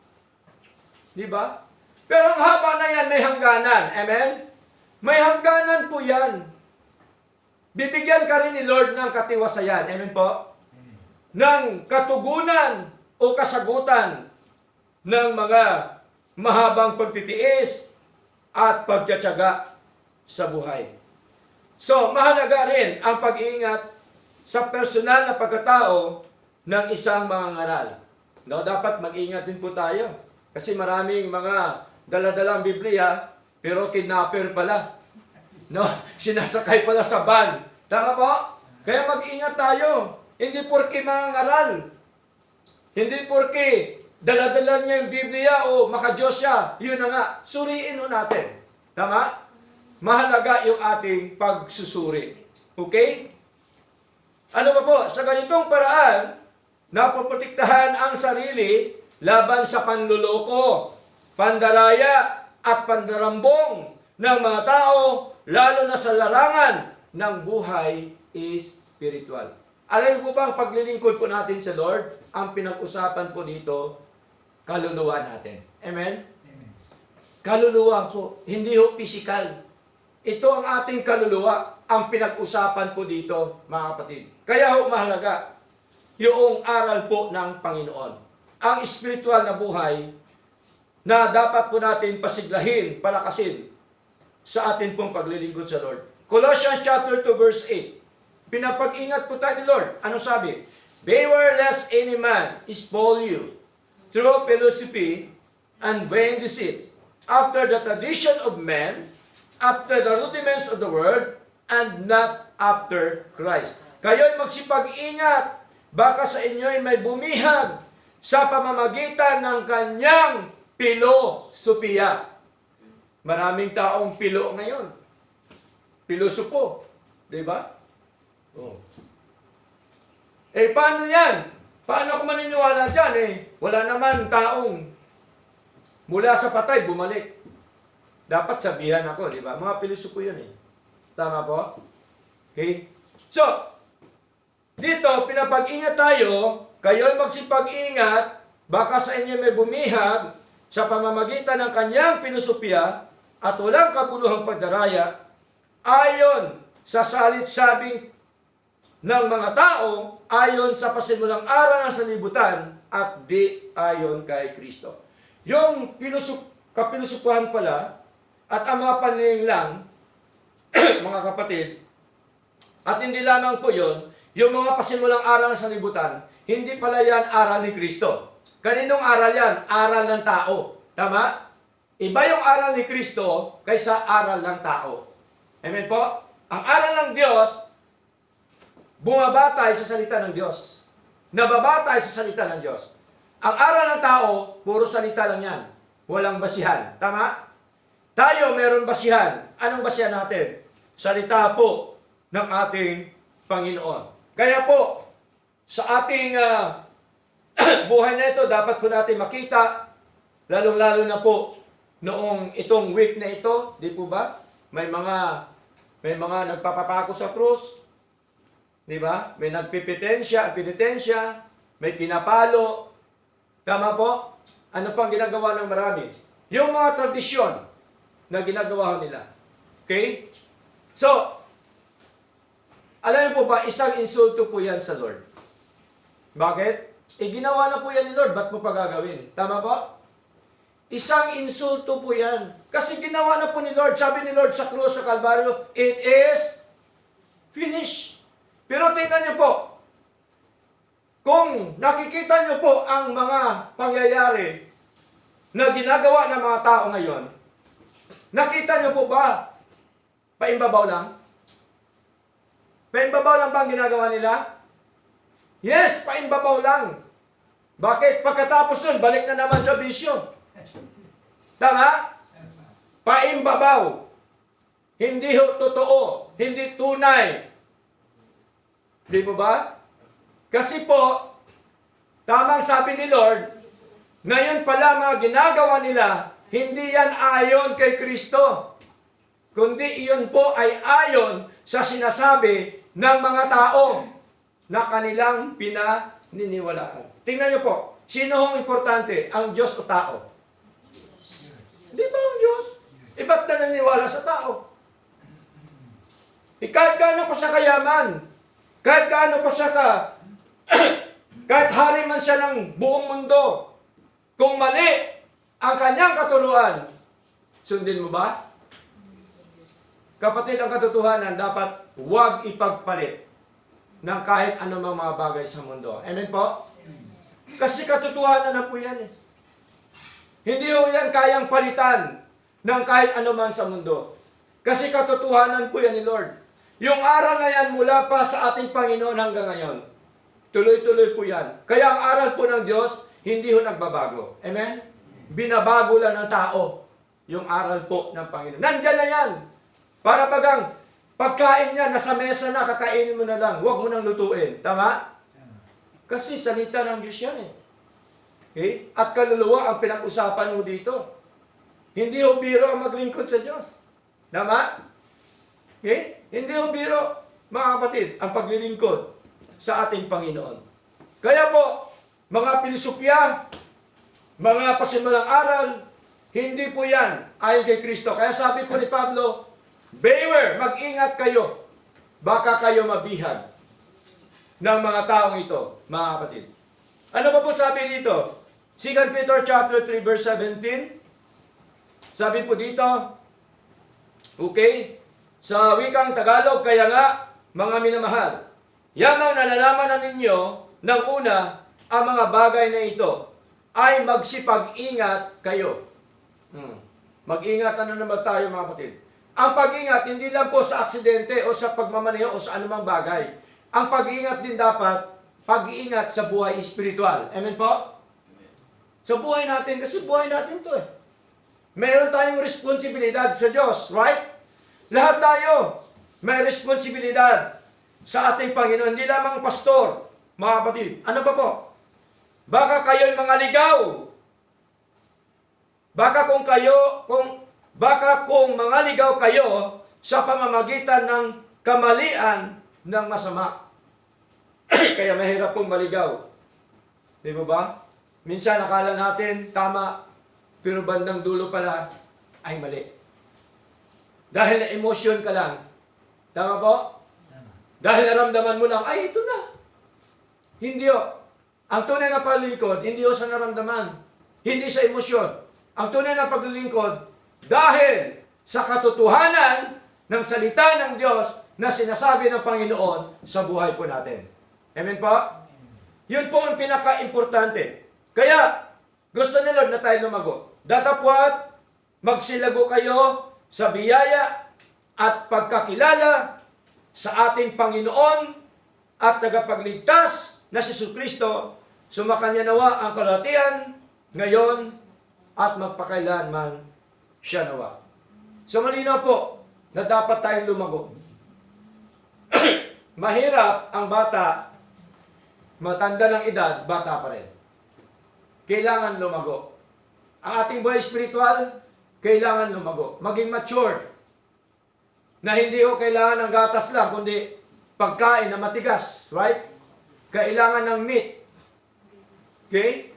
Di ba? Pero ang haba na yan may hangganan. Amen? May hangganan po yan. Bibigyan ka rin ni Lord ng katiwasayan. Amen po? Ng katugunan o kasagutan ng mga mahabang pagtitiis at pagtsatsaga sa buhay. So, mahalaga rin ang pag-iingat sa personal na pagkatao ng isang mangangaral. No, dapat mag-ingat din po tayo. Kasi maraming mga daladalang Biblia, pero kidnapper pala. No, sinasakay pala sa van. Tama po? Kaya mag-ingat tayo. Hindi porke mangangaral. Hindi porke daladala niya yung Biblia o makadiyos siya. Yun na nga. Suriin ho natin. Tama? Mahalaga yung ating pagsusuri. Okay? Ano ba po? Sa ganitong paraan, napoprotektahan ang sarili laban sa panluloko, pandaraya, at pandarambong ng mga tao, lalo na sa larangan ng buhay spiritual. Alam po ba ang paglilingkod po natin sa Lord? Ang pinag-usapan po dito, kaluluwa natin. Amen? Amen. Kaluluwa po, hindi ho physical. Ito ang ating kaluluwa, ang pinag-usapan po dito, mga kapatid. Kaya ho mahalaga yung aral po ng Panginoon. Ang spiritual na buhay na dapat po natin pasiglahin, palakasin sa atin pong paglilingkod sa Lord. Colossians chapter 2 verse 8. Pinapag-ingat po tayo ni Lord. Ano sabi? Beware lest any man spoil you through philosophy and vain deceit, after the tradition of men, after the rudiments of the world, and not after Christ. Kayo'y magsipag-ingat, baka sa inyo'y may bumihag sa pamamagitan ng kanyang pilosopiya. Maraming taong pilo ngayon. Pilosopo. Diba? Oh. Eh, paano yan? Paano ako maniniwala dyan? Wala naman taong mula sa patay, bumalik. Dapat sabihan ako, di ba? Mga pilosopo yun Tama po? Okay? So, dito, pinapag-ingat tayo, kayo'y magsipag-ingat, baka sa inyo may bumihag sa pamamagitan ng kanyang pilosopiya at walang kabuluhang pagdaraya, ayon sa salit-sabing ng mga tao, ayon sa pasimulang aral ng sanlibutan, at di ayon kay Kristo. Yung kapilosopuhan pala, at ang mga paninilang, mga kapatid, at hindi lamang po yun, yung mga pasimulang aral ng sanlibutan, hindi pala yan aral ni Kristo. Kaninong aral yan? Aral ng tao. Tama? Iba yung aral ni Kristo kaysa aral ng tao. Amen po? Ang aral ng Diyos, bumabatay sa salita ng Diyos. Nababatay sa salita ng Diyos. Ang aral ng tao, puro salita lang yan. Walang basihan. Tama? Tayo meron basihan. Anong basihan natin? Salita po ng ating Panginoon. Kaya po, sa ating buhay na ito, dapat po natin makita, lalong-lalo na po, noong itong week na ito, di po ba? May mga nagpapapako sa krus, di ba? May nagpipitensya, may pinapalo. Tama po? Ano pang ginagawa ng marami? Yung mga tradisyon na ginagawa nila. Okay? So, alam niyo po ba, isang insulto po yan sa Lord. Bakit? Ginawa na po yan ni Lord, ba't mo pa gagawin? Tama po? Isang insulto po yan. Kasi ginawa na po ni Lord. Sabi ni Lord sa krus, sa Kalbaryo, it is finished. Pero tingnan niyo po, kung nakikita niyo po ang mga pangyayari na ginagawa ng mga tao ngayon, nakita niyo po ba, paimbabaw lang? Paimbabaw lang ba ang ginagawa nila? Yes, paimbabaw lang. Bakit? Pagkatapos nun, balik na naman sa bisyo. Tama? Paimbabaw. Hindi totoo. Hindi tunay. Di mo ba? Kasi po, tamang sabi ni Lord, ngayon pala mga ginagawa nila, hindi yan ayon kay Kristo. Kundi iyon po ay ayon sa sinasabi ng mga tao na kanilang pinaniniwalaan. Tingnan niyo po, sino hong importante? Ang Diyos o tao? Di ba ang Diyos? Ba't naniniwala sa tao? Kahit gaano pa siya kayaman, kahit gaano pa siya kahit hari man siya ng buong mundo, Kung mali ang kanyang katuruan, sundin mo ba? Kapatid, ang katotohanan dapat huwag ipagpalit ng kahit anumang mga bagay sa mundo. Amen po? Kasi katotohanan na po yan eh. Hindi ho yan kayang palitan ng kahit anuman sa mundo. Kasi katotohanan po yan ni Lord. Yung aral na yan mula pa sa ating Panginoon hanggang ngayon. Tuloy-tuloy po yan. Kaya ang aral po ng Diyos, hindi ho nagbabago. Amen? Binabago lang ng tao yung aral po ng Panginoon. Nandyan na yan. Para bagang pagkain niya, nasa mesa na, kakainin mo na lang. Huwag mo nang lutuin. Tama? Kasi salita ng Diyos yan eh. Okay? At kaluluwa ang pinag-usapan mo dito. Hindi ho biro ang maglingkod sa Diyos. Tama? Okay? Hindi ho biro, mga kapatid, ang paglilingkod sa ating Panginoon. Kaya po, mga pilisopya, mga pasimulang aral, hindi po yan ayon kay Kristo. Kaya sabi po ni Pablo, beware, mag-ingat kayo. Baka kayo mabihag ng mga taong ito, mga kapatid. Ano pa po sabi dito? 2 Peter chapter 3 verse 17. Sabi po dito, okay, sa wikang Tagalog, kaya nga, mga minamahal, yamang nalalaman na ninyo ng una ang mga bagay na ito, ay magsipag-ingat kayo. Mag-ingat na naman tayo, mga kapatid. Ang pag-ingat, hindi lang po sa aksidente o sa pagmamaneho o sa anumang bagay. Ang pag-ingat din dapat, pag-iingat sa buhay espiritual. Amen po? Sa buhay natin, kasi buhay natin to eh. Meron tayong responsibilidad sa Diyos, right? Lahat tayo may responsibilidad sa ating Panginoon. Hindi lamang pastor, mga kapatid. Ano pa po? Baka kayo'y mga ligaw. Baka kung mga ligaw kayo sa pamamagitan ng kamalian ng masama. Kaya mahirap pong maligaw. Di ba? Minsan akala natin tama, pero bandang dulo pala ay mali. Dahil na emotion ka lang. Tama po? Dahil naramdaman mo lang, ay ito na. Hindi o. Ang tunay na paglilingkod, hindi o sa naramdaman. Hindi sa emosyon. Ang tunay na paglilingkod, dahil sa katotohanan ng salita ng Diyos na sinasabi ng Panginoon sa buhay po natin. Amen po? Yun po ang pinaka-importante. Kaya, gusto ni Lord na tayo lumago. Datapwat, magsilago kayo sa biyaya at pagkakilala sa ating Panginoon at tagapagligtas na si Jesucristo. Sumakanya nawa ang kalatian ngayon at magpakailanman siya nawa. So malinaw po na dapat tayong lumago. Mahirap ang bata, matanda ng edad, bata pa rin. Kailangan lumago. Ang ating buhay spiritual, kailangan lumago. Maging mature. Na hindi ko kailangan ng gatas lang, kundi pagkain na matigas. Right? Kailangan ng meat. Okay?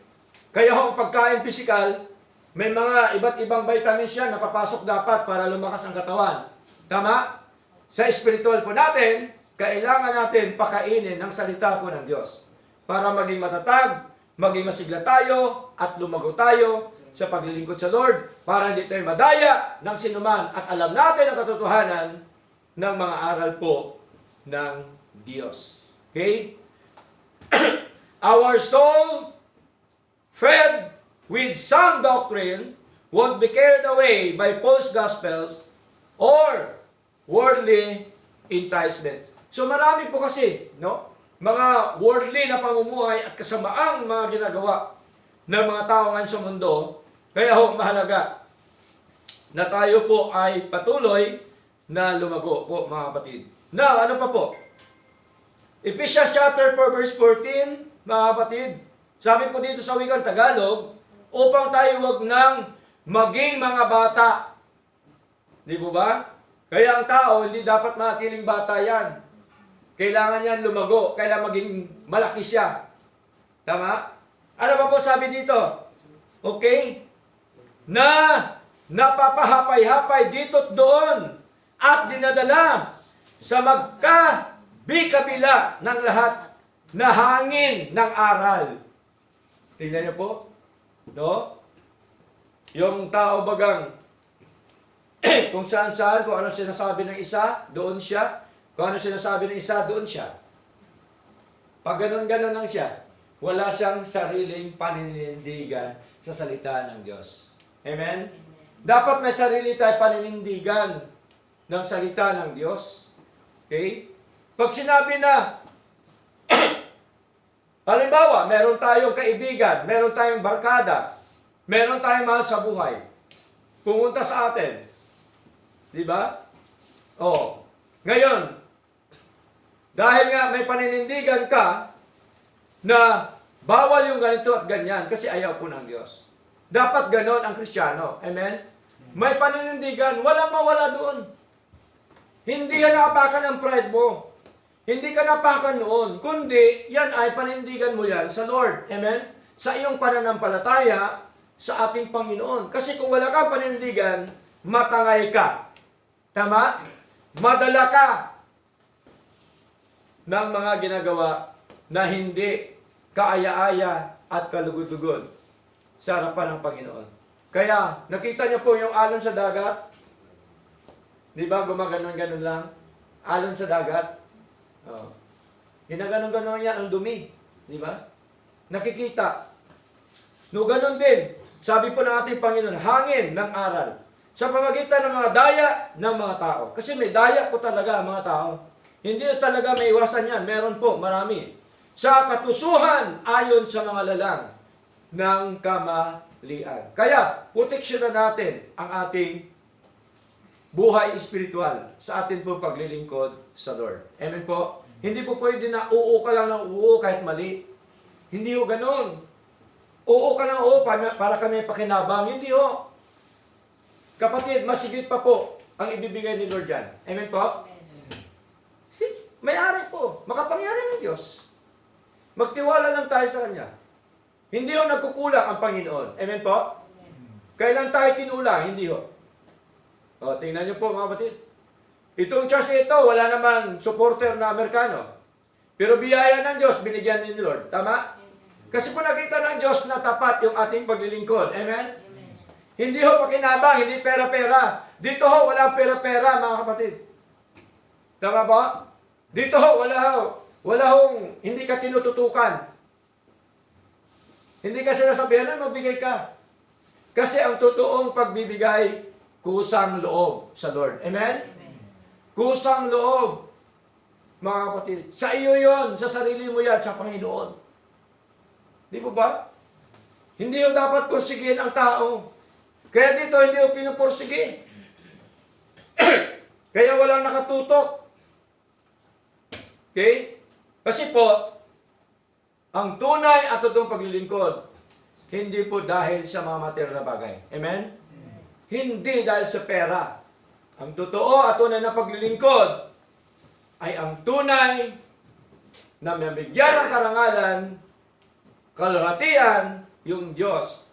Kaya ang pagkain physical, may mga iba't ibang vitamins yan na papasok dapat para lumakas ang katawan. Tama? Sa spiritual po natin, kailangan natin pakainin ng salita po ng Diyos. Para maging matatag, maging masigla tayo, at lumago tayo sa paglilingkod sa Lord, para hindi tayo madaya ng sinuman at alam natin ang katotohanan ng mga aral po ng Diyos. Okay? Our soul, fed with sound doctrine, won't be carried away by false gospels or worldly enticements. So marami po kasi, no? Mga worldly na pamumuhay at kasamaang mga ginagawa ng mga tao ngayon sa mundo. Kaya ho, mahalaga na tayo po ay patuloy na lumago po, mga kapatid. Now, ano pa po? Ephesians chapter 4 verse 14, mga kapatid. Sabi po dito sa wikang Tagalog, upang tayo wag nang maging mga bata. Di po ba? Kaya ang tao, hindi dapat manatiling bata yan. Kailangan yan lumago, kailangan maging malaki siya. Tama? Ano pa po sabi dito? Okay? Na napapahapay-hapay dito't doon at dinadala sa magkabikabila ng lahat na hangin ng aral. Tingnan niyo po. No? Yung tao bagang kung saan-saan, kung ano sinasabi ng isa, doon siya. Kung ano sinasabi ng isa, doon siya. Pag ganun-ganun lang siya, wala siyang sariling paninindigan sa salita ng Diyos. Amen? Dapat may sarili tayo paninindigan ng salita ng Diyos. Okay? Pag sinabi na, halimbawa, meron tayong kaibigan, meron tayong barkada, meron tayong mahal sa buhay, pumunta sa atin. Di ba? Oh. Ngayon, dahil nga may paninindigan ka na bawal yung ganito at ganyan kasi ayaw po ng Diyos. Dapat ganon ang Kristiyano. Amen? May paninindigan, walang mawala doon. Hindi yan naapakan ng pride mo. Hindi ka napakan noon, kundi yan ay panindigan mo yan sa Lord. Amen? Sa iyong pananampalataya sa ating Panginoon. Kasi kung wala kang panindigan, matangay ka. Tama? Madala ka ng mga ginagawa na hindi kaaya-aya at kalugod-lugod sa harapan ng Panginoon. Kaya, nakita niyo po yung alon sa dagat? Di ba? Gumaganon-ganon lang. Alon sa dagat. Oh. Ginaganon-ganon yan, ang dumi. Di ba? Nakikita. No, ganon din. Sabi po ng ating Panginoon, hangin ng aral. Sa pamagitan ng mga daya ng mga tao. Kasi may daya po talaga ang mga tao. Hindi talaga may iwasan yan. Meron po, marami. Sa katusuhan ayon sa mga lalang ng kamalian. Kaya, proteksyonan natin ang ating buhay espiritual sa atin po paglilingkod sa Lord. Amen po? Hindi po pwede na oo ka lang ng oo kahit mali. Hindi ho ganon. Oo ka ng oo para kami pakinabang. Hindi ho. Kapatid, masigit pa po ang ibibigay ni Lord yan. Amen po? May-ari po. Makapangyari ng Diyos. Magtiwala lang tayo sa Kanya. Hindi ho nagkukulang ang Panginoon. Amen po? Kailan tayo kinulang? Hindi ho. O, tingnan niyo po mga kapatid. Itong church ito, wala naman supporter na Amerikano. Pero biyaya ng Diyos, binigyan ni Lord. Tama? Kasi po nakita ng Diyos na tapat yung ating paglilingkod. Amen? Hindi ho pakinabang, hindi pera-pera. Dito ho, walang pera-pera mga kapatid. Tama ba? Dito ho, wala hong hindi ka tinututukan. Hindi ka sinasabihan na magbigay ka. Kasi ang totoong pagbibigay, kusang loob sa Lord. Amen? Kusang loob, mga kapatid. Sa iyo yon, sa sarili mo yan, sa Panginoon. Di po ba? Hindi ho dapat pursigihin ang tao. Kaya dito, hindi ho pinupursige. Kaya walang nakatutok. Okay? Kasi po, ang tunay at totoong paglilingkod, hindi po dahil sa mga material na bagay. Amen? Hindi dahil sa pera. Ang totoo at tunay na paglilingkod ay ang tunay na mabigyan ng karangalan, kalahatian, yung Diyos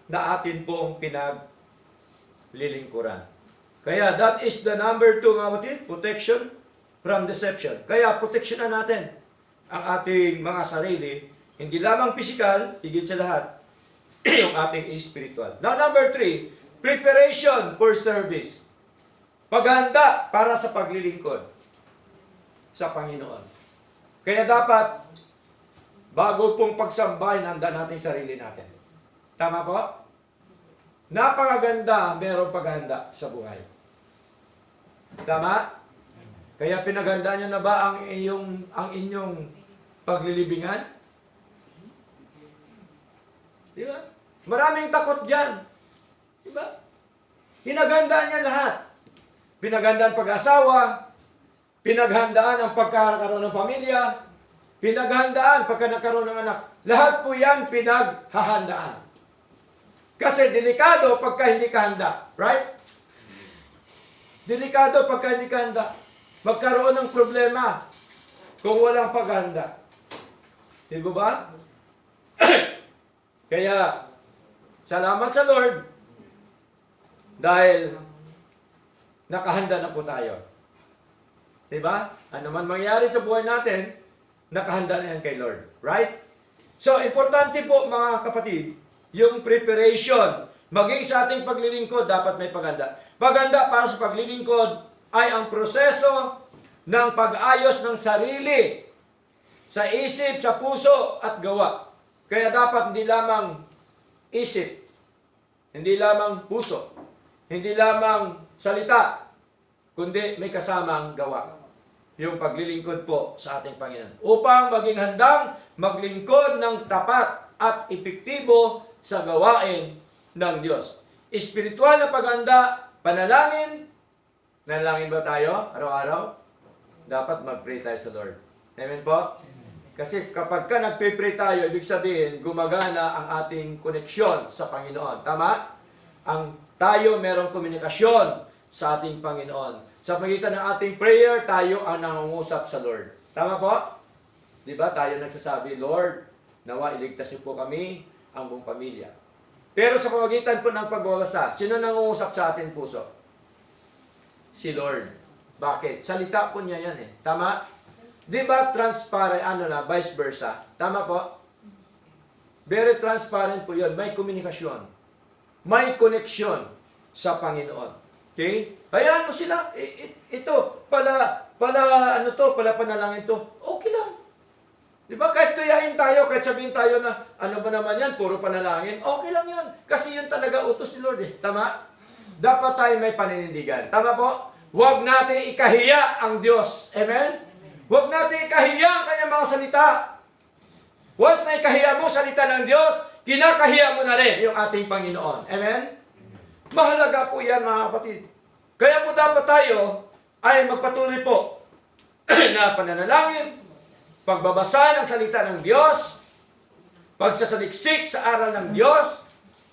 na atin pong pinaglilingkuran. Kaya that is the number 2, mga kapatid, protection from deception. Kaya proteksyonan natin ang ating mga sarili, hindi lamang physical, higit sa lahat, yung ating spiritual. Now, number 3, preparation for service. Paghanda para sa paglilingkod sa Panginoon. Kaya dapat, bago pong pagsambahin, handa natin sarili natin. Tama po? Napakaganda, merong paghanda sa buhay. Tama? Kaya pinaghanda niyo na ba ang inyong paglilibingan? Di ba? Maraming takot diyan. Di ba? Pinaghandaan niya lahat. Pinaghandaan pag-asawa, pinaghandaan ang pagkakaroon ng pamilya, pinaghandaan pagka nagkaroon ng anak. Lahat po yan pinaghahandaan. Kasi delikado pagka hindi ka handa. Right? Delikado pagka hindi ka handa. Magkaroon ng problema kung walang paghanda. Di ba? Kaya, salamat sa Lord dahil nakahanda na po tayo. Diba? Ano man mangyari sa buhay natin, nakahanda na yan kay Lord. Right? So, importante po mga kapatid, yung preparation. Maging sa ating paglilingkod, dapat may paghanda. Paghanda para sa paglilingkod ay ang proseso ng pag-ayos ng sarili sa isip, sa puso at gawa. Kaya dapat hindi lamang isip, hindi lamang puso, hindi lamang salita, kundi may kasamang gawa. Yung paglilingkod po sa ating Panginoon. Upang maging handang maglingkod ng tapat at epektibo sa gawain ng Diyos. Espiritual na paghanda, panalangin. Nanalangin ba tayo araw-araw? Dapat mag-pray tayo sa Lord. Amen po? Kasi kapag ka nagpe-pray tayo, ibig sabihin, gumagana ang ating koneksyon sa Panginoon. Tama? Tayo merong komunikasyon sa ating Panginoon. Sa pagitan ng ating prayer, tayo ang nangungusap sa Lord. Tama po? Di ba? Tayo nagsasabi, Lord, nawa iligtas niyo po kami, ang buong pamilya. Pero sa pamagitan po ng pagbabasa, sino nangungusap sa ating puso? Si Lord. Bakit? Salita po niya yan eh. Tama? Di ba transparent, vice versa? Tama po? Very transparent po yun. May komunikasyon. May connection sa Panginoon. Okay? Hayaan mo sila. Ito, pala panalangin to. Okay lang. Di ba? Kahit tuyahin tayo, kahit sabihin tayo na, ano ba naman yan, puro panalangin, okay lang yan. Kasi yun talaga utos ni Lord eh. Tama? Dapat tayo may paninindigan. Tama po? Huwag natin ikahiya ang Diyos. Amen? Huwag natin ikahiya ang kanyang mga salita. Once na ikahiya mo salita ng Diyos, kinakahiya mo na rin yung ating Panginoon. Amen? Mahalaga po yan, mga kapatid. Kaya po dapat tayo ay magpatuloy po na pananalangin, pagbabasa ng salita ng Diyos, pagsasaliksik sa aral ng Diyos,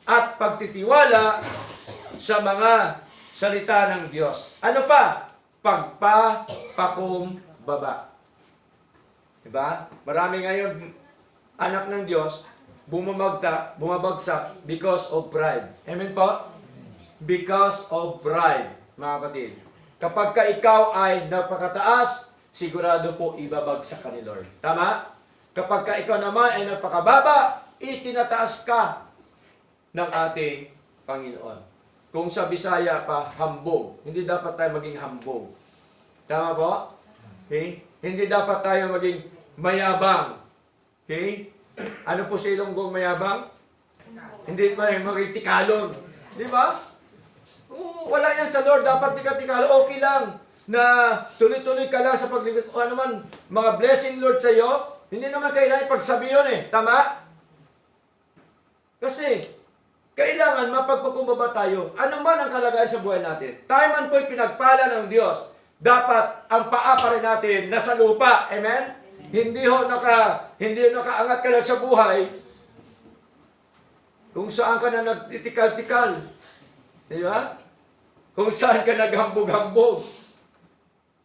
at pagtitiwala sa mga salita ng Diyos. Ano pa? Pagpapakumbaba. Diba? Marami ngayon anak ng Diyos bumabagsak because of pride. Amen po? Because of pride, mga kapatid. Kapag ka ikaw ay napakataas, sigurado po ibabagsak ka ni Lord. Tama? Kapag ka ikaw naman ay napakababa, itinataas ka ng ating Panginoon. Kung sa Bisaya pa, hambog. Hindi dapat tayo maging hambog. Tama po? Okay? Hindi dapat tayo maging mayabang. Okay? Ano po sa Ilonggong mayabang? Hindi pa maging tikalon. Di ba? Wala yan sa Lord. Dapat di ka tikalon. Okay lang na tuloy-tuloy ka lang sa paglingkod. O naman, mga blessing Lord sa iyo, hindi naman kailangan ipagsabi yun eh. Tama? Kasi, kailangan mapagpakumbaba tayo. Ano man ang kalagayan sa buhay natin. Tayo man po'y pinagpala ng Diyos. Dapat ang paa pa rin natin nasa lupa. Amen? Hindi nakaangat ka lang sa buhay kung saan ka na nagtitikal-tikal. Di ba? Kung saan ka naghambog-hambog.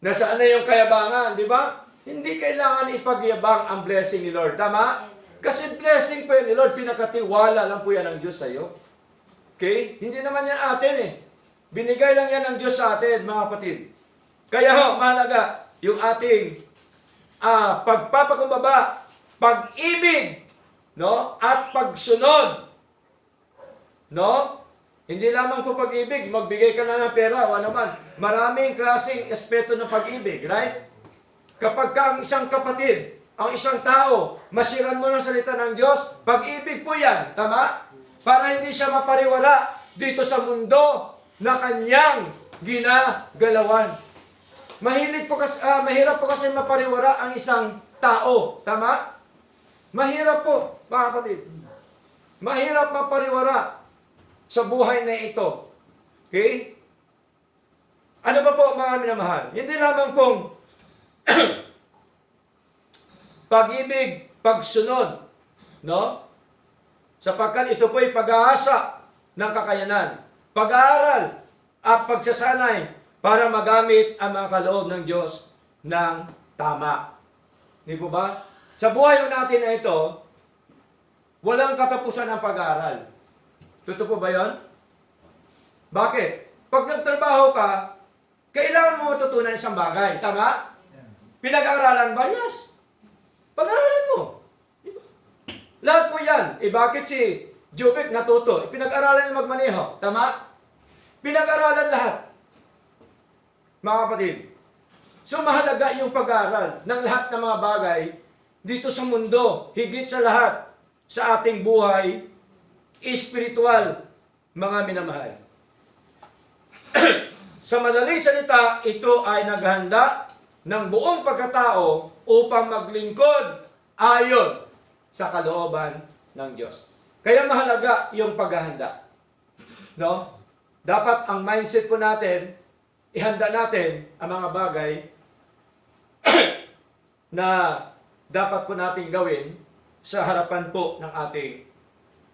Nasaan na yung kayabangan, di ba? Hindi kailangan ipagyabang ang blessing ni Lord. Tama? Kasi blessing po yun ni Lord, pinakatiwala lang po yan ng Diyos sa iyo. Okay? Hindi naman yan atin eh. Binigay lang yan ng Diyos sa atin, mga kapatid. Kaya mahalaga yung ating pagpapakumbaba, pag-ibig, no? At pagsunod. No? Hindi lamang po pag-ibig, magbigay ka na ng pera o ano man. Maraming klaseng aspeto ng pag-ibig, right? Kapag ka ang isang kapatid, ang isang tao, masiran mo ng salita ng Diyos, pag-ibig po yan, tama? Para hindi siya mapariwara dito sa mundo na kanyang ginagalawan. Mahirap po kasi mapariwara ang isang tao, tama? Mahirap po, mga kapatid. Mahirap mapariwara sa buhay na ito. Okay? Ano ba po, mga minamahal? Hindi lamang pong pag-ibig, pagsunod, no? Sapagkat ito po'y pag-aasa ng kakayanan, pag-aaral at pagsasanay para magamit ang mga kaloob ng Diyos ng tama. Hindi po ba? Sa buhay natin na ito, walang katapusan ang pag-aaral. Totoo po ba yun? Bakit? Pag nagtrabaho ka, kailangan mo matutunan isang bagay. Tama? Pinag-aaralan ba? Yes. Pag-aaralan mo. Diba? Lahat po yan. Bakit si Jovic natuto. Pinag-aralan niya magmaneho. Tama? Pinag-aralan lahat. Mga kapatid. So mahalaga yung pag-aaral ng lahat ng mga bagay dito sa mundo. Higit sa lahat sa ating buhay, espiritual, mga minamahal. Sa madaling salita, ito ay naghanda ng buong pagkatao upang maglingkod ayon sa kalooban ng Diyos. Kaya mahalaga yung paghahanda. No? Dapat ang mindset po natin, ihanda natin ang mga bagay na dapat po natin gawin sa harapan po ng ating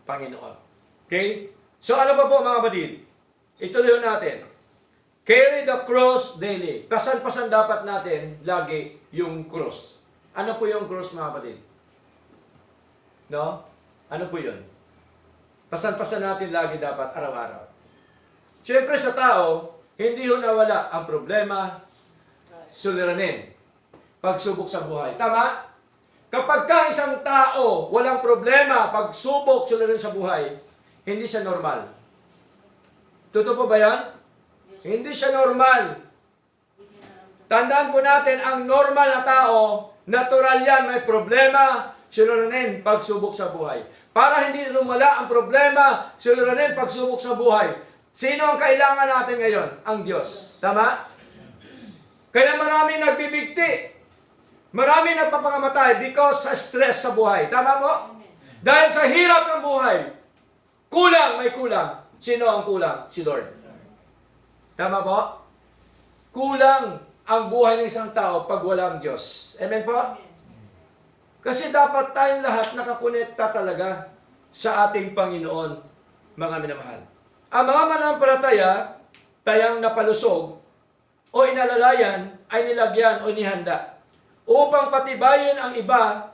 Panginoon. Okay? So ano pa po mga kapatid? Ituloy natin. Carry the cross daily. Pasan-pasan dapat natin lagi yung cross. Ano po yung cross mga kapatid? No? Ano po yun? Pasan-pasan natin lagi dapat araw-araw. Siyempre sa tao, hindi ho nawala ang problema, suliranin, pagsubok sa buhay. Tama? Kapag ka isang tao walang problema, pagsubok, suliranin sa buhay, hindi siya normal. Totoo po ba yan? Hindi siya normal. Tandaan po natin, ang normal na tao, natural yan, may problema, suliranin, pagsubok sa buhay. Para hindi lumala ang problema, suliranin, pagsubok sa buhay. Sino ang kailangan natin ngayon? Ang Diyos. Tama? Kaya marami nagbibigti. Marami nagpapangamatay because sa stress sa buhay. Tama po? Dahil sa hirap ng buhay, kulang, may kulang. Sino ang kulang? Si Lord. Tama po? Kulang ang buhay ng isang tao pag walang Diyos. Amen po? Kasi dapat tayong lahat nakakonekta talaga sa ating Panginoon, mga minamahal. Ang mga mananampalataya, tayang napalusog o inalalayan ay nilagyan o inihanda upang patibayin ang iba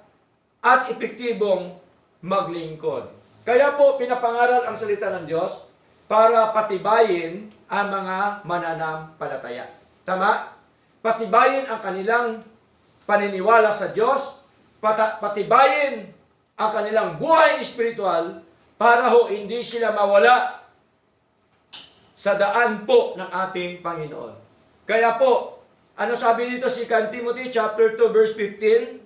at epektibong maglingkod. Kaya po pinapangaral ang salita ng Diyos para patibayin ang mga mananampalataya. Tama? Patibayin ang kanilang paniniwala sa Diyos, patibayin ang kanilang buhay espiritual para ho hindi sila mawala sa daan po ng ating Panginoon. Kaya po, ano sabi dito si 2 Timothy chapter 2 verse 15?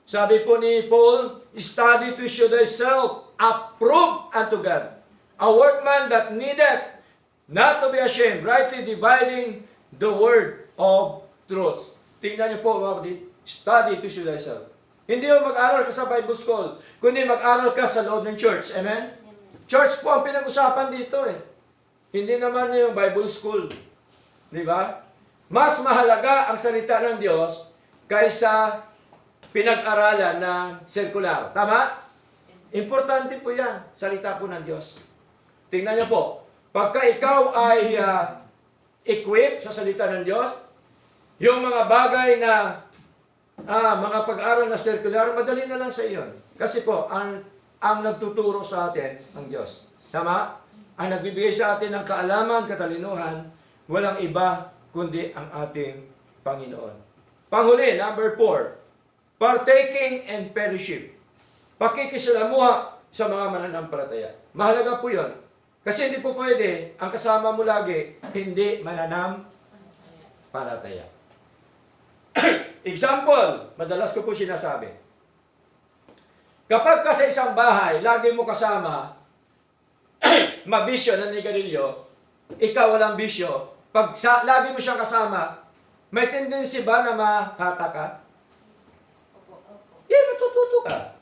Sabi po ni Paul, study to show thyself approved unto God, a workman that needeth not to be ashamed, rightly dividing the word of truth. Tingnan niyo po, mga kapatid, study to show thyself. Hindi mo mag-aral ka sa Bible school, kundi mag-aral ka sa loob ng church. Amen? Church po ang pinag-usapan dito eh. Hindi naman yung Bible school. Di ba? Mas mahalaga ang salita ng Diyos kaysa pinag-aralan ng circular. Tama? Importante po yan. Salita po ng Diyos. Tingnan niyo po. Pagka ikaw ay equipped sa salita ng Diyos, yung mga bagay na mga pag-aaral na circular, madali na lang sa iyon. Kasi po, ang nagtuturo sa atin, ang Diyos. Tama? Ang nagbibigay sa atin ng kaalaman, katalinuhan, walang iba kundi ang ating Panginoon. Panghuli, number 4, partaking and fellowship. Pakikisalamuha sa mga mananampalataya. Mahalaga po yun. Kasi hindi po pwede, ang kasama mo lagi, hindi mananampalataya. Example, madalas ko po sinasabi. Kapag ka sa isang bahay, lagi mo kasama, mabisyo na nigarilyo, ikaw walang bisyo, pag lagi mo siyang kasama, may tendency ba na mahata ka? Matututo ka.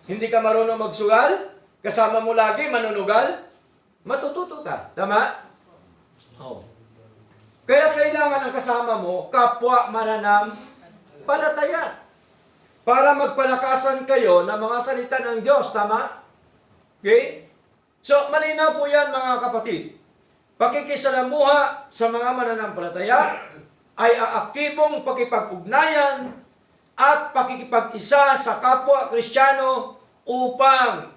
Hindi ka marunong magsugal, kasama mo lagi, manunugal, matututo ka. Tama? Oh. Kaya kailangan ang kasama mo, kapwa mananampalataya. Para magpalakasan kayo ng mga salita ng Diyos. Tama? Okay? So, malinaw po yan mga kapatid. Pakikisalamuha sa mga mananampalataya ay ang aktibong pakipag-ugnayan at pakikipag-isa sa kapwa Kristiyano upang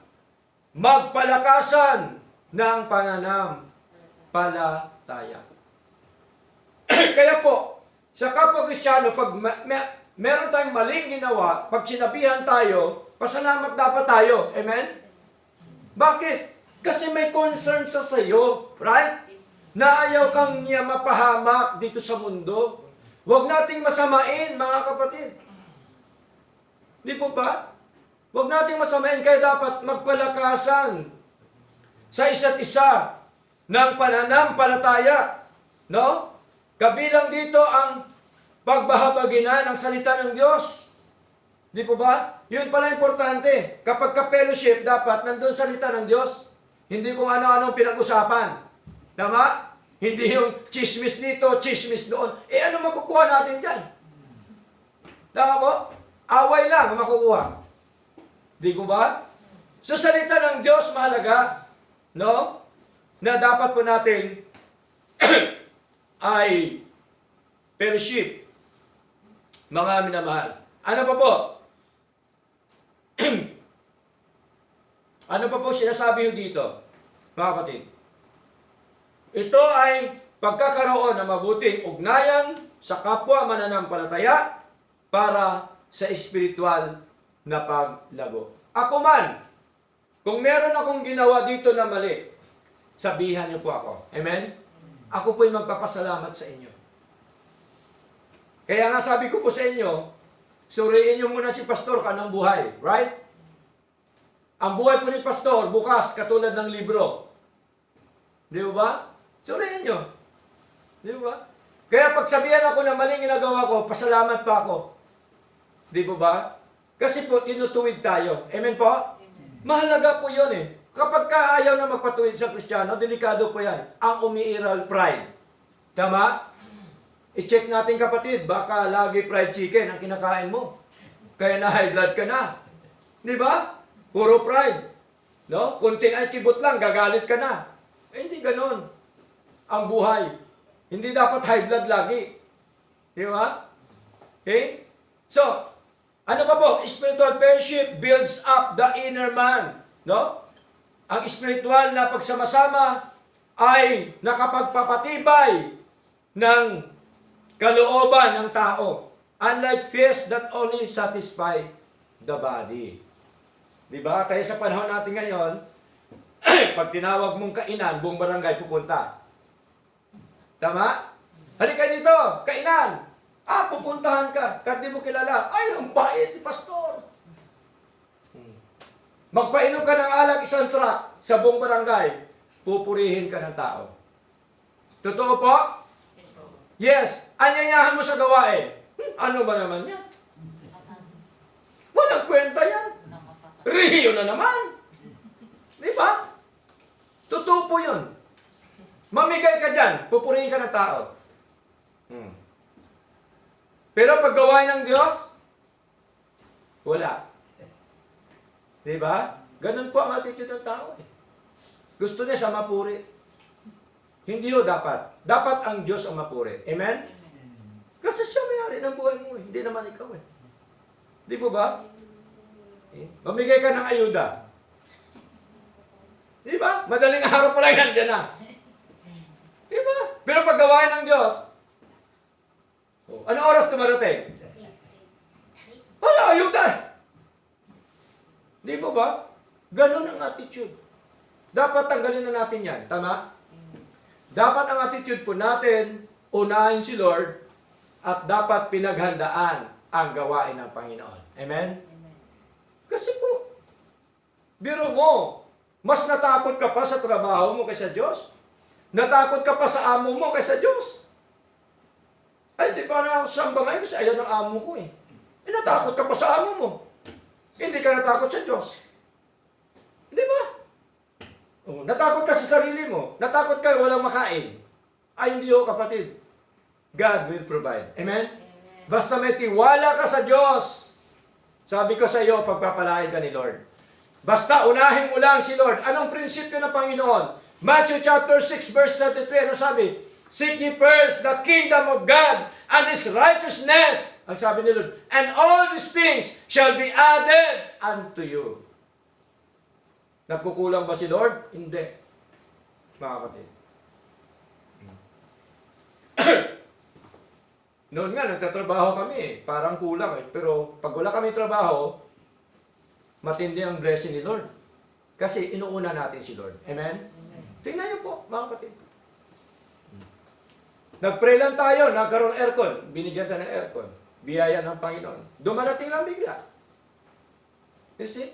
magpalakasan ng pananampalataya. Kaya po, sa kapwa Kristiyano, pag meron tayong maling ginawa, pag sinabihan tayo, pasalamat dapat tayo. Amen? Bakit? Kasi may concern sa sayo, right? Na ayaw kang niya mapahamak dito sa mundo. Huwag nating masamain, mga kapatid. Di po ba? Huwag nating masamain, kaya dapat magpalakasan sa isa't isa ng pananampalataya. No? Kabilang dito ang pagbahabagi na ng salita ng Diyos. Di po ba? Yun pala importante. Kapag ka-fellowship, dapat nandun salita ng Diyos. Hindi kung ano-anong pinag-usapan. Tama? Hindi yung chismis dito, chismis doon. Ano makukuha natin dyan? Tama po? Away lang makukuha. Di po ba? So salita ng Diyos mahalaga, no? Na dapat po natin ay fellowship. Mga minamahal. Ano pa po? Ano pa po sinasabi ho dito, mga kapatid? Ito ay pagkakaroon ng mabuting ugnayan sa kapwa mananampalataya para sa espiritual na paglago. Ako man, kung meron akong ginawa dito na mali, sabihan niyo po ako. Amen? Ako po'y magpapasalamat sa inyo. Kaya nga sabi ko po sa inyo, suriin niyo muna si Pastor kanang buhay. Right? Ang buhay po ni Pastor, bukas, katulad ng libro. Di ba? Suriin niyo. Di ba? Kaya pag sabihan ako na maling ginagawa ko, pasalamat pa ako. Di ba? Kasi po, tinutuwid tayo. Amen po? Mahalaga po yun eh. Kapag ayaw na magpatuwid sa Kristiyano, delikado po yan. Ang umiiral pride. Tama? I-check natin kapatid, baka lagi fried chicken ang kinakain mo. Kaya na high blood ka na. Di ba? Puro pride. No? Kunting kibot lang, gagalit ka na. Hindi ganun. Ang buhay. Hindi dapat high blood lagi. Di ba? Okay? So, ano pa po? Spiritual fellowship builds up the inner man. No? Ang spiritual na pagsama-sama ay nakapagpapatibay ng kalooban ng tao. Unlike feast that only satisfy the body. Diba? Kaya sa panahon natin ngayon, pag tinawag mong kainan, buong barangay pupunta. Tama? Halika dito, kainan. Pupuntahan ka. Kahit di mo kilala. Ay, ang bait ni Pastor. Magpainom ka ng alak isang truck sa buong barangay, pupurihin ka ng tao. Totoo po? Yes. Anyayahan mo sa gawain. Ano ba naman yan? Walang kwenta yan. Riyo na naman. Di ba? Totoo po yun. Mamigay ka dyan, pupurihin ka ng tao. Pero pag gawain ng Diyos, wala. Di ba? Ganun po ang attitude ng tao. Gusto niya siya mapuri. Hindi ho dapat. Dapat ang Diyos ang mapuri. Amen? Kasi siya may-ari ng buhay mo. Hindi naman ikaw eh. Di po ba? Mamigay ka ng ayuda. Di ba? Madaling araw pa lang yan dyan na. Di ba? Pero pag gawain ng Diyos, anong oras dumarating? Wala, ayuda. Di ba ba? Ganun ang attitude. Dapat tanggalin na natin yan. Tama? Dapat ang attitude po natin, unahin si Lord, at dapat pinaghandaan ang gawain ng Panginoon. Amen? Kasi po, biro mo, mas natakot ka pa sa trabaho mo kaysa Diyos. Natakot ka pa sa amo mo kaysa Diyos. Ay, di ba na ako samba ngayon kasi ayaw ng amo ko eh. Natakot ka pa sa amo mo. Hindi ka natakot sa Diyos. Di ba? Natakot ka sa sarili mo. Natakot ka walang makain. Ay, hindi ho kapatid. God will provide. Amen? Basta may tiwala ka sa Diyos. Sabi ko sa iyo, pagpapalain ka ni Lord. Basta unahin mo lang si Lord. Anong prinsipyo ng Panginoon? Matthew chapter 6 verse 33. Ano sabi? Seek ye first the kingdom of God and His righteousness. Ang sabi ni Lord, and all these things shall be added unto you. Nagkukulang ba si Lord? Hindi. Mga kapatid. Noon nga, nagtatrabaho kami. Parang kulang eh. Pero pag wala kami trabaho, matindi ang blessing ni Lord. Kasi inuuna natin si Lord. Amen? Tingnan niyo po, mga kapatid. Nag-pray lang tayo, nagkaroon ng aircon. Binigyan tayo ng aircon. Biyaya ng Panginoon. Dumarating lang bigla. You see?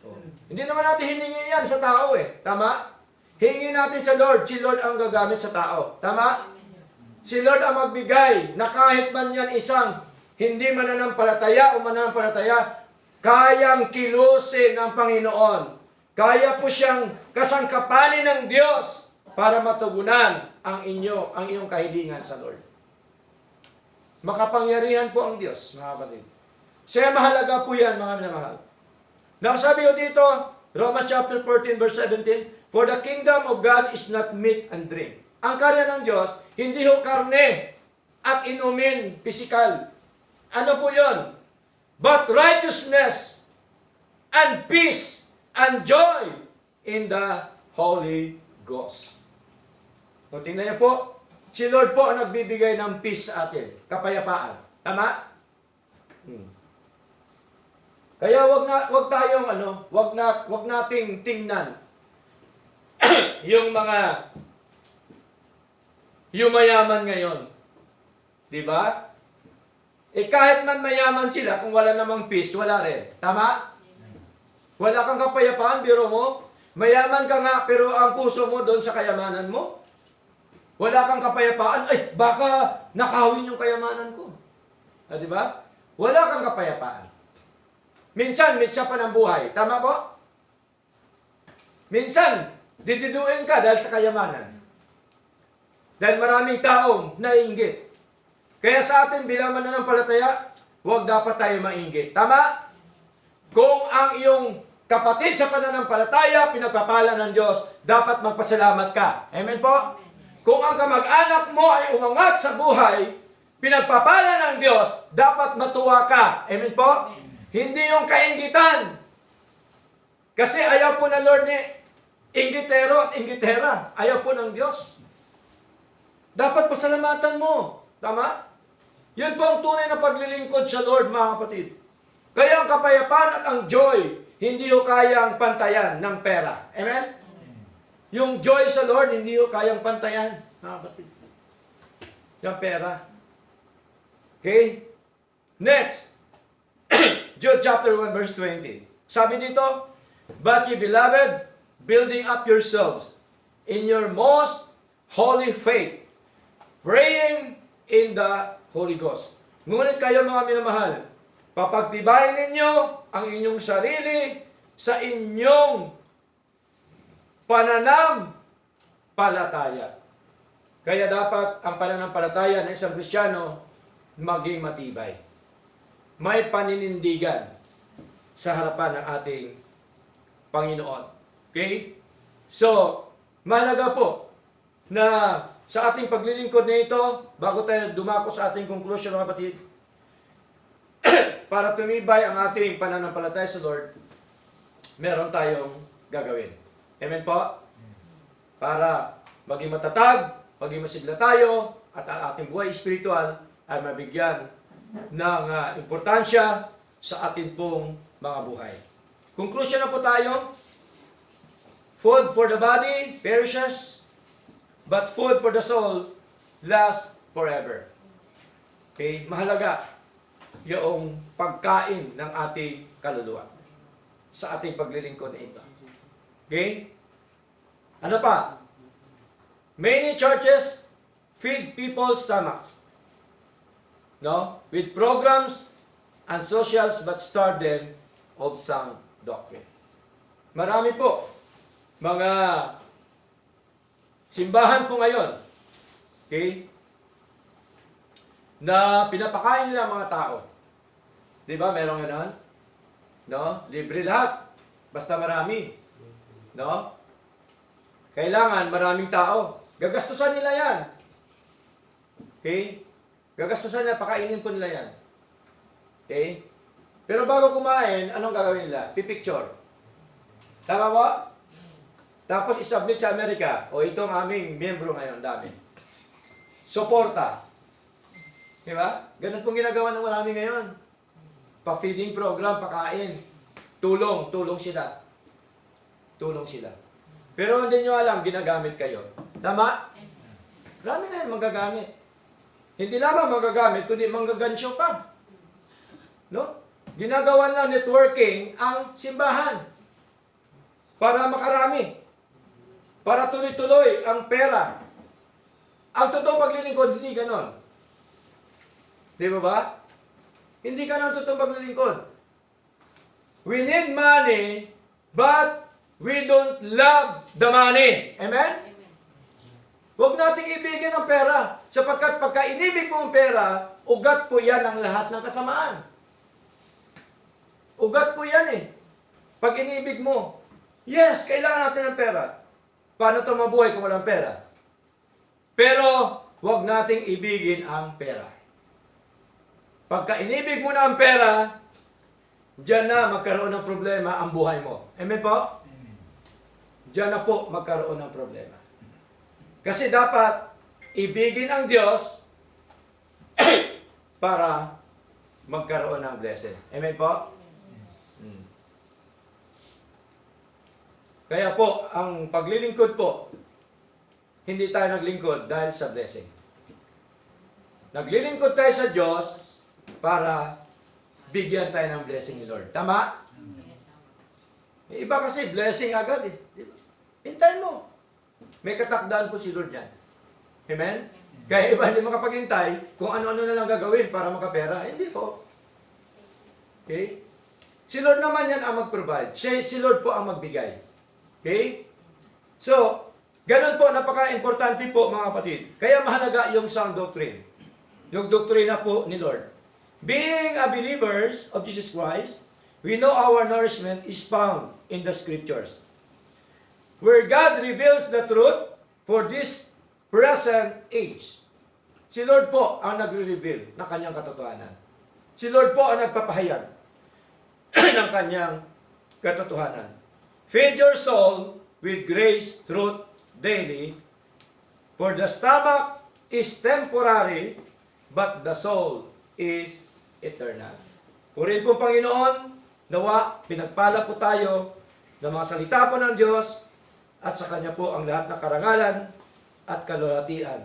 Oh. Hindi naman natin hiningi yan sa tao eh. Tama? Hingi natin sa Lord. Si Lord ang gagamit sa tao. Tama? Si Lord ang magbigay na kahit man yan isang hindi mananampalataya o mananampalataya, kayang kilusin ng Panginoon. Kaya po siyang kasangkapanin ng Diyos para matugunan ang iyong kahilingan sa Lord. Makapangyarihan po ang Diyos, mga kapatid. Kaya mahalaga po yan, mga minamahal. Nang sabi ko dito, Romans chapter 14, verse 17, for the kingdom of God is not meat and drink. Ang karya ng Diyos, hindi ho karne at inumin, physical. Ano po yun? But righteousness and peace and joy in the Holy Ghost. O tingnan niyo po, si Lord po ang nagbibigay ng peace sa atin, kapayapaan. Tama? Kaya wag nating tingnan yung mga yumayaman ngayon. 'Di ba? Eh kahit man mayaman sila, kung wala namang peace, wala rin. Tama? Wala kang kapayapaan, biro mo. Mayaman ka nga, pero ang puso mo doon sa kayamanan mo. Wala kang kapayapaan, ay, baka nakawin yung kayamanan ko. Ah, di ba? Wala kang kapayapaan. Minsan, mitsa pa ng buhay. Tama po? Minsan, dididuin ka dahil sa kayamanan. Dahil maraming taong naiinggit. Kaya sa atin, bilang mananampalataya, huwag dapat tayo mainggit. Tama? Kung ang iyong kapatid sa pananampalataya, pinagpapala ng Diyos, dapat magpasalamat ka. Amen po? Kung ang kamag-anak mo ay umangat sa buhay, pinagpapala ng Diyos, dapat matuwa ka. Amen po? Hindi yung kainggitan. Kasi ayaw po ng Lord ni inggitero at inggitera. Ayaw po ng Diyos. Dapat pasalamatan mo. Tama? Yun po ang tunay na paglilingkod sa Lord, mga kapatid. Kaya ang kapayapaan at ang joy, hindi ho kayang pantayan ng pera. Amen? Yung joy sa Lord, hindi ho kayang pantayan, mga kapatid. Yung pera. Okay? Next. Jude chapter 1, verse 20. Sabi dito, but ye beloved, building up yourselves in your most holy faith, praying in the Holy Ghost. Ngunit kayo, mga minamahal, papagtibayin ninyo ang inyong sarili sa inyong pananampalataya. Kaya dapat ang pananampalataya ng isang Kristiyano maging matibay. May paninindigan sa harapan ng ating Panginoon. Okay? So, mahalaga po na sa ating paglilingkod na ito, bago tayo dumako sa ating conclusion, mga kapatid, para tumibay ang ating pananampalataya sa Lord, meron tayong gagawin. Amen po? Para maging matatag, maging masigla tayo, at ang ating buhay spiritual ay mabigyan ng importansya sa ating pong mga buhay. Conclusion na po tayo. Food for the body perishes, but food for the soul lasts forever. Okay? Mahalaga yung pagkain ng ating kaluluwa sa ating paglilingkod na ito. Okay? Ano pa? Many churches feed people's stomachs. No? With programs and socials but starve them of sound doctrine. Marami po mga simbahan po ngayon, okay, na pinapakain nila mga tao. Di ba? Merong ganon? No? Libre lahat. Basta marami. No? Kailangan maraming tao. Gagastusan nila yan. Okay? Gagastusan nila, pakainin po nila yan. Okay? Pero bago kumain, anong gagawin nila? Pipicture. Tama mo? Tapos isubmit sa Amerika. O ito ang aming miyembro ngayon, dami. Suporta. Di ba? Ganun pong ginagawa ng marami ngayon. Pa-feeding program, pakain. Tulong sila. tulong sila. Pero hindi nyo alam, ginagamit kayo. Tama? Marami na yan magagamit. Hindi lamang magagamit, kundi manggagansyo pa. No? Ginagawa na networking ang simbahan para makarami. Para tuloy-tuloy ang pera. Ang totoong paglilingkod, hindi ganon. Di ba ba? Hindi ka ng totoong paglilingkod. We need money, but we don't love the money. Amen? Huwag nating ibigin ang pera. Sapagkat pagka inibig mo ang pera, ugat po yan ang lahat ng kasamaan. Ugat po yan eh. Pag inibig mo, yes, kailangan natin ng pera. Paano ito mabuhay kung walang pera? Pero, huwag nating ibigin ang pera. Pagka inibig mo na ang pera, diyan na magkaroon ng problema ang buhay mo. Amen po? Diyan na po magkaroon ng problema. Kasi dapat ibigin ang Diyos para magkaroon ng blessing. Amen po? Kaya po, ang paglilingkod po, hindi tayo naglingkod dahil sa blessing. Naglilingkod tayo sa Diyos para bigyan tayo ng blessing ni Lord. Tama? Iba kasi blessing agad eh. Hintayin mo. May katakdaan po si Lord yan. Amen? Kaya iba hindi makapaghintay kung ano-ano na lang gagawin para makapera. Hindi po. Okay? Si Lord naman yan ang mag-provide. Si Lord po ang magbigay. Okay? So, ganun po, napaka-importante po mga kapatid. Kaya mahalaga yung sound doctrine. Yung doktrina po ni Lord. Being a believers of Jesus Christ, we know our nourishment is found in the Scriptures. Where God reveals the truth for this present age. Si Lord po ang nagre-reveal ng kanyang katotohanan. Si Lord po ang nagpapahayag ng kanyang katotohanan. Feed your soul with grace, truth, daily, for the stomach is temporary, but the soul is eternal. Purihin po Panginoon, nawa, pinagpala po tayo ng mga salita po ng Diyos, at sa Kanya po ang lahat ng karangalan at kalulatian